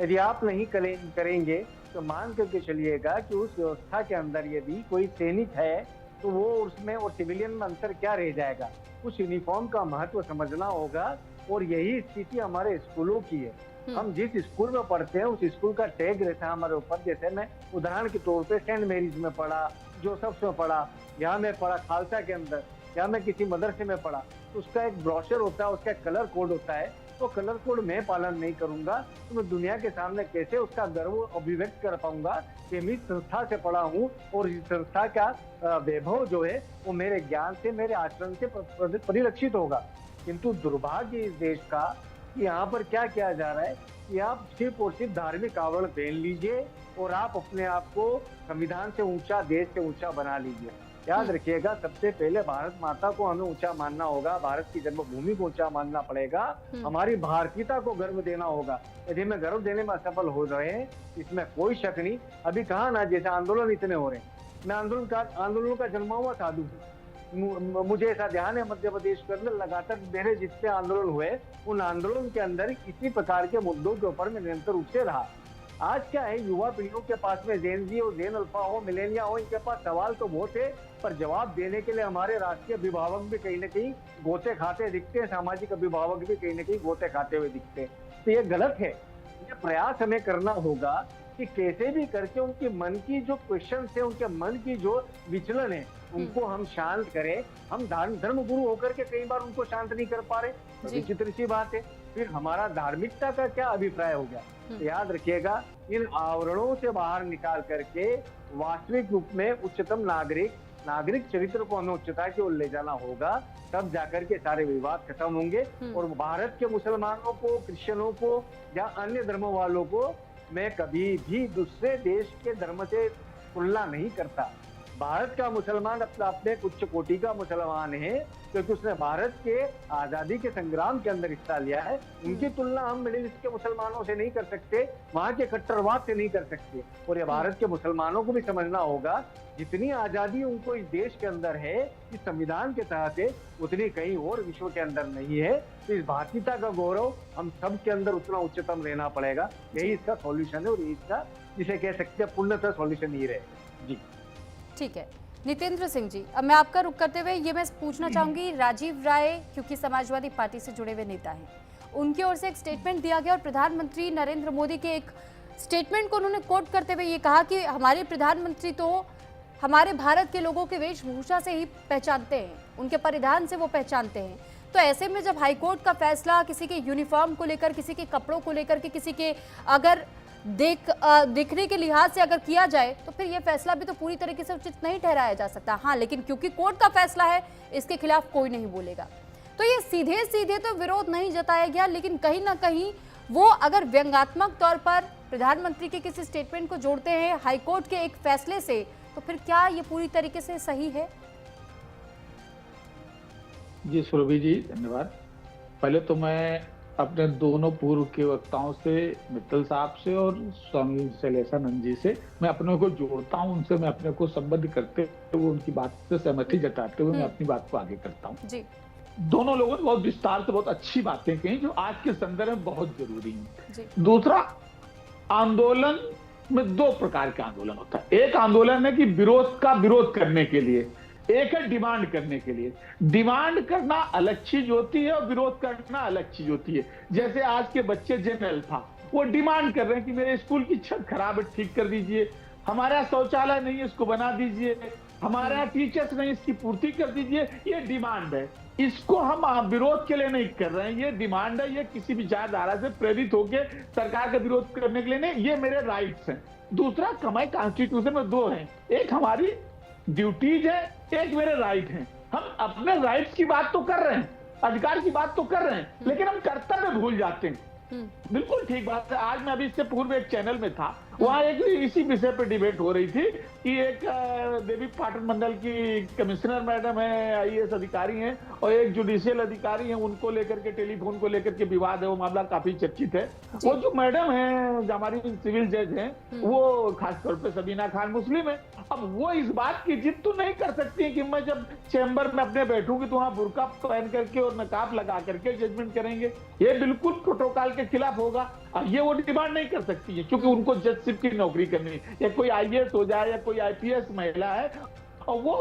यदि आप नहीं करेंगे तो मान करके चलिएगा कि उस व्यवस्था के अंदर यदि कोई सैनिक है तो वो उसमें और सिविलियन में अंतर क्या रह जाएगा। उस यूनिफॉर्म का महत्व समझना होगा और यही स्थिति हमारे स्कूलों की है। हम जिस स्कूल में पढ़ते हैं उस स्कूल का टैग रहता है हमारे ऊपर। जैसे मैं उदाहरण के तौर पे सेंट मैरीज में पढ़ा, जोसेफ्स में पढ़ा, यहाँ मैं पढ़ा खालसा के अंदर, या मैं किसी मदरसे में पढ़ा, तो उसका एक ब्रोशर होता है, उसका कलर कोड होता है। तो कलर कोड मैं पालन नहीं करूंगा तो मैं दुनिया के सामने कैसे उसका गर्व अभिव्यक्त कर पाऊंगा कि मैं इस संस्था से पढ़ा हूँ और इस संस्था का वैभव जो है वो मेरे ज्ञान से, मेरे आचरण से परिलक्षित होगा। किंतु दुर्भाग्य इस देश का कि यहाँ पर क्या किया जा रहा है कि आप सिर्फ और सिर्फ धार्मिक आवरण पहन लीजिए और आप अपने आप को संविधान से ऊंचा, देश से ऊंचा बना लीजिए। याद रखिएगा, सबसे पहले भारत माता को हमें ऊंचा मानना होगा, भारत की जन्मभूमि को ऊंचा मानना पड़ेगा, हमारी भारतीयता को गर्व देना होगा। यदि मैं गर्व देने में असफल हो रहे हैं इसमें कोई शक नहीं। अभी कहा ना, जैसे आंदोलन इतने हो रहे हैं, मैं आंदोलन का जन्मा हुआ साधु हूँ। मुझे ऐसा ध्यान है मध्य प्रदेश के अंदर लगातार मेरे जितने आंदोलन हुए उन आंदोलन के अंदर इसी प्रकार के मुद्दों के ऊपर मैं निरंतर रूप से रहा। आज क्या है, युवा पीढ़ियों के पास में जेन जी हो, जेन अल्फा हो, मिलेनिया हो, इनके पास सवाल तो बहुत है, पर जवाब देने के लिए हमारे राष्ट्रीय अभिभावक भी कहीं न कहीं गोते खाते दिखते हैं, सामाजिक अभिभावक भी कहीं न कहीं गोते खाते हुए दिखते हैं। तो ये गलत है। ये प्रयास हमें करना होगा कि कैसे भी करके उनके मन की जो क्वेश्चन है, उनके मन की जो विचलन है, उनको हम शांत करें। हम धर्म गुरु होकर के कई बार उनको शांत नहीं कर पा रहे, विचित्र सी बात है। फिर हमारा धार्मिकता का क्या अभिप्राय हो गया। तो याद रखिएगा, इन आवरणों से बाहर निकाल करके वास्तविक रूप में उच्चतम नागरिक चरित्र को हमें उच्चता की ओर ले जाना होगा, तब जाकर के सारे विवाद खत्म होंगे। और भारत के मुसलमानों को, क्रिश्चियनों को या अन्य धर्म वालों को मैं कभी भी दूसरे देश के धर्म से तुलना नहीं करता। भारत का मुसलमान अपने उच्च कोटि का मुसलमान है क्योंकि उसने भारत के आजादी के संग्राम के अंदर हिस्सा लिया है। उनकी तुलना हम मिडिल ईस्ट के मुसलमानों से नहीं कर सकते, वहां के कट्टरवाद से नहीं कर सकते। और ये भारत के मुसलमानों को भी समझना होगा, जितनी आजादी उनको इस देश के अंदर है, इस संविधान के तहत है, उतनी कहीं और विश्व के अंदर नहीं है। तो इस भारतीयता का गौरव हम सब के अंदर उतना उच्चतम रहना पड़ेगा। यही इसका सॉल्यूशन है और यही इसका, जिसे कह सकते हैं, पूर्णतः सॉल्यूशन ही रहे। जी ठीक है। नितेंद्र सिंह जी, अब मैं आपका रुख करते हुए ये मैं पूछना चाहूंगी, राजीव राय क्योंकि समाजवादी पार्टी से जुड़े हुए नेता हैं, उनकी ओर से एक स्टेटमेंट दिया गया और प्रधानमंत्री नरेंद्र मोदी के एक स्टेटमेंट को उन्होंने कोट करते हुए ये कहा कि हमारे प्रधानमंत्री तो हमारे भारत के लोगों के वेशभूषा से ही पहचानते हैं, उनके परिधान से वो पहचानते हैं। तो ऐसे में जब हाईकोर्ट का फैसला किसी के यूनिफॉर्म को लेकर, किसी के कपड़ों को लेकर के, किसी के अगर दिखने के लिहाज से अगर किया जाए तो फिर यह फैसला भी तो पूरी तरीके से उचित नहीं ठहराया जा सकता। हाँ, लेकिन क्योंकि कोर्ट का फैसला है, इसके खिलाफ कोई नहीं बोलेगा। तो ये सीधे सीधे तो विरोध नहीं जताया गया, लेकिन कहीं ना कहीं वो अगर व्यंग्यात्मक तौर पर प्रधानमंत्री के किसी स्टेटमेंट को जोड़ते हैं हाईकोर्ट के एक फैसले से, तो फिर क्या ये पूरी तरीके से सही है? जी सुरभि जी, धन्यवाद। पहले तो मैं अपने दोनों पूर्व के वक्ताओं से, मित्तल साहब से और स्वामी शैलेशानंद जी से मैं अपने को जोड़ता हूं, उनसे मैं अपने को संबद्ध करते हुए, उनकी बात से सहमति जताते हुए मैं अपनी बात को आगे करता हूं। जी। दोनों लोगों ने बहुत विस्तार से बहुत अच्छी बातें कही जो आज के संदर्भ में बहुत जरूरी है। जी। दूसरा, आंदोलन में दो प्रकार का आंदोलन होता है। एक आंदोलन है कि विरोध का विरोध करने के लिए, एक है डिमांड करने के लिए। डिमांड करना अलग चीज होती है और विरोध करना अलग चीज होती है। जैसे आज के बच्चे जेन अल्फा, वो डिमांड कर रहे हैं कि मेरे स्कूल की छत खराब है, ठीक कर दीजिए, हमारे यहाँ शौचालय नहीं है, इसको बना दीजिए, हमारे यहाँ टीचर्स नहीं, इसकी पूर्ति कर दीजिए। ये डिमांड है, इसको हम विरोध के लिए नहीं कर रहे हैं, ये डिमांड है, ये किसी विचारधारा से प्रेरित होकर सरकार का विरोध करने के लिए नहीं, ये मेरे राइट्स हैं। दूसरा, हमारे कॉन्स्टिट्यूशन में दो हैं, एक हमारी ड्यूटीज है, एक मेरे राइट हैं। हम अपने राइट्स की बात तो कर रहे हैं, अधिकार की बात तो कर रहे हैं, लेकिन हम कर्तव्य भूल जाते हैं। बिल्कुल ठीक बात है। आज मैं अभी इससे पूर्व एक चैनल में था, वहाँ एक इसी विषय पर डिबेट हो रही थी कि एक देवी पाटन मंडल की कमिश्नर मैडम है, आईएएस अधिकारी हैं, और एक जुडिशियल अधिकारी हैं, उनको लेकर के टेलीफोन को लेकर के विवाद है, वो मामला काफी चर्चित है। वो जो मैडम है, जो हमारी सिविल जज हैं, वो खासतौर पे सबीना खान मुस्लिम है। अब वो इस बात की जिद तो नहीं कर सकती है कि मैं जब चैम्बर में अपने बैठूंगी तो वहाँ बुर्का पहन करके और नकाब लगा करके जजमेंट करेंगे, ये बिल्कुल प्रोटोकॉल के खिलाफ होगा। ये वो डिमांड नहीं कर सकती है, क्योंकि उनको जजशिप की नौकरी करनी है। या कोई आईएएस हो जाए या कोई आईपीएस महिला है, और वो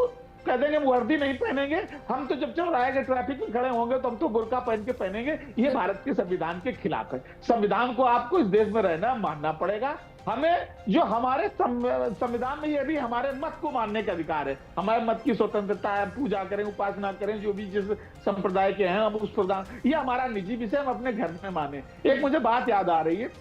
कह देंगे वर्दी नहीं पहनेंगे, हम तो जब चौराहे के ट्रैफिक में खड़े होंगे तो हम तो बुर्का पहन के पहनेंगे। ये भारत के संविधान के खिलाफ है। संविधान को आपको इस देश में रहना मानना पड़ेगा। हमें जो हमारे संविधान में ये भी हमारे मत को मानने का अधिकार है, हमारे मत की स्वतंत्रता है, पूजा करें, उपासना करें, जो भी जिस संप्रदाय के हैं हम उस प्रदान, ये हमारा निजी विषय, हम अपने घर में माने। एक मुझे बात याद आ रही है,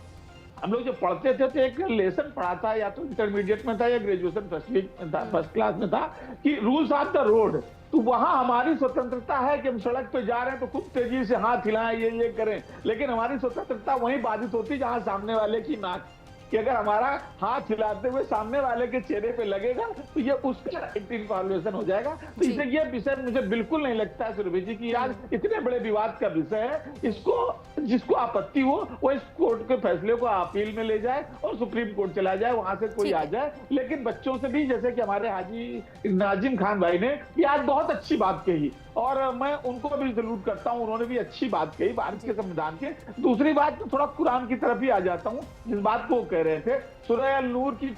हम लोग जो पढ़ते थे तो एक लेसन पढ़ा था, या तो इंटरमीडिएट में था या ग्रेजुएशन फर्स्ट क्लास में था, कि रूल्स ऑफ द रोड। तो वहां हमारी स्वतंत्रता है कि हम सड़क पे जा रहे हैं तो खूब तेजी से हाथ हिलाएं, ये करें, लेकिन हमारी स्वतंत्रता वहीं बाधित होती जहां सामने वाले की नाक, कि अगर हमारा हाथ हिलाते हुए सामने वाले के चेहरे पे लगेगा तो ये उसका इन्फॉर्मेशन हो जाएगा। तो इसे ये विषय मुझे बिल्कुल नहीं लगता है सुरभि जी की आज इतने बड़े विवाद का विषय है। इसको जिसको आपत्ति हो वो इस कोर्ट के फैसले को अपील में ले जाए और सुप्रीम कोर्ट चला जाए, वहां से कोई आ जाए। लेकिन बच्चों से भी, जैसे कि हमारे हाजी नाजिम खान भाई ने ये आज बहुत अच्छी बात कही और मैं उनको भी सैल्यूट करता हूं, उन्होंने भी अच्छी बात कही भारत के संविधान के। दूसरी बात, तो थोड़ा कुरान की तरफ ही आ जाता हूं, जिस बात को कह रहे थे, सूरह अल-नूर की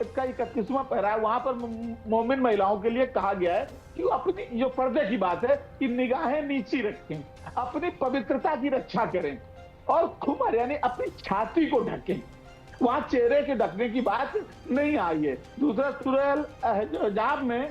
31वां पैरा है, वहां पर मोमिन महिलाओं के लिए कहा गया है कि वो अपनी, जो पर्दे की बात है, कि निगाहें नीची रखें, अपनी पवित्रता की रक्षा करें और खुमर यानी अपनी छाती को ढकें। वहां चेहरे के ढकने की बात नहीं आई है। दूसरा, सूरह अल-अहज़ाब में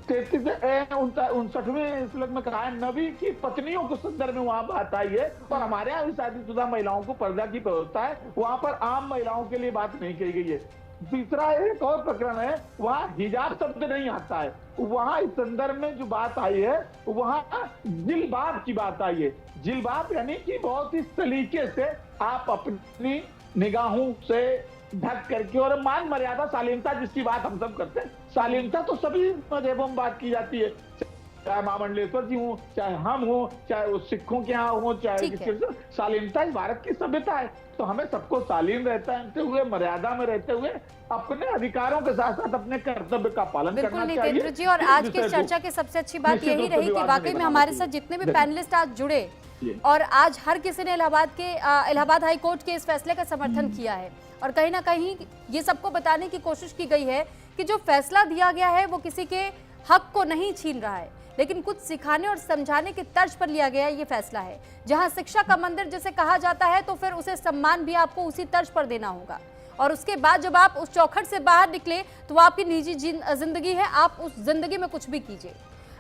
63-59वें श्लोक में कहा है, नबी की पत्नियों के संदर्भ में वहां बात आई है, और हमारे यहाँ भी शादीशुदा महिलाओं को पर्दा की व्यवस्था है, वहां पर आम महिलाओं के लिए बात नहीं कही गई है। तीसरा, एक और प्रकरण है, वहां हिजाब शब्द नहीं आता है, वहां इस संदर्भ में जो बात आई है वहां जिलबाब की बात आई है। जिलबाब यानी कि बहुत ही सलीके से आप अपनी निगाहों से ढक करके, और मान मर्यादा, शालीनता जिसकी बात हम सब करते हैं, शालीनता तो सभी मजहबों में बात की जाती है, चाहे महामंडलेश्वर जी हो, चाहे हम हो, चाहे वो सिखों के यहाँ हो, चाहे किसी, शालीनता इस भारत की सभ्यता है। तो हमें सबको शालीन रहते हुए, मर्यादा में रहते हुए, अपने अधिकारों के साथ साथ अपने कर्तव्य का पालन करना चाहिए। नितेंद्र जी, और आज की चर्चा की सबसे अच्छी बात यही रही कि वाकई में हमारे साथ जितने भी पैनलिस्ट आज जुड़े, और आज हर किसी ने इलाहाबाद हाई कोर्ट के इस फैसले का समर्थन किया है, और कहीं ना कहीं ये सबको बताने की कोशिश की गई है कि जो फैसला दिया गया है वो किसी के हक को नहीं छीन रहा है, लेकिन कुछ सिखाने और समझाने की तर्ज पर लिया गया ये फैसला है। जहां शिक्षा का मंदिर जिसे कहा जाता है, तो फिर उसे सम्मान भी आपको उसी तर्ज पर देना होगा, और उसके बाद जब आप उस चौखट से बाहर निकले तो वो आपकी निजी जिंदगी है, आप उस जिंदगी में कुछ भी कीजिए।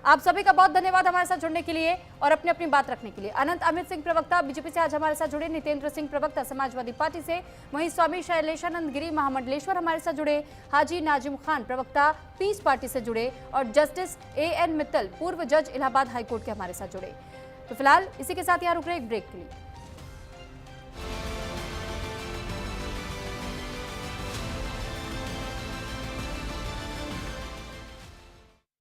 आप सभी का बहुत धन्यवाद हमारे साथ जुड़ने के लिए और अपनी अपनी बात रखने के लिए। अनंत अमित सिंह प्रवक्ता बीजेपी से आज हमारे साथ जुड़े, नितेंद्र सिंह प्रवक्ता समाजवादी पार्टी से, वहीं स्वामी शैलेशानंद गिरी महामंडलेश्वर हमारे साथ जुड़े, हाजी नाजिम खान प्रवक्ता पीस पार्टी से जुड़े, और जस्टिस AN मित्तल पूर्व जज इलाहाबाद हाईकोर्ट के हमारे साथ जुड़े। तो फिलहाल इसी के साथ यहाँ रुक रहे एक ब्रेक के लिए।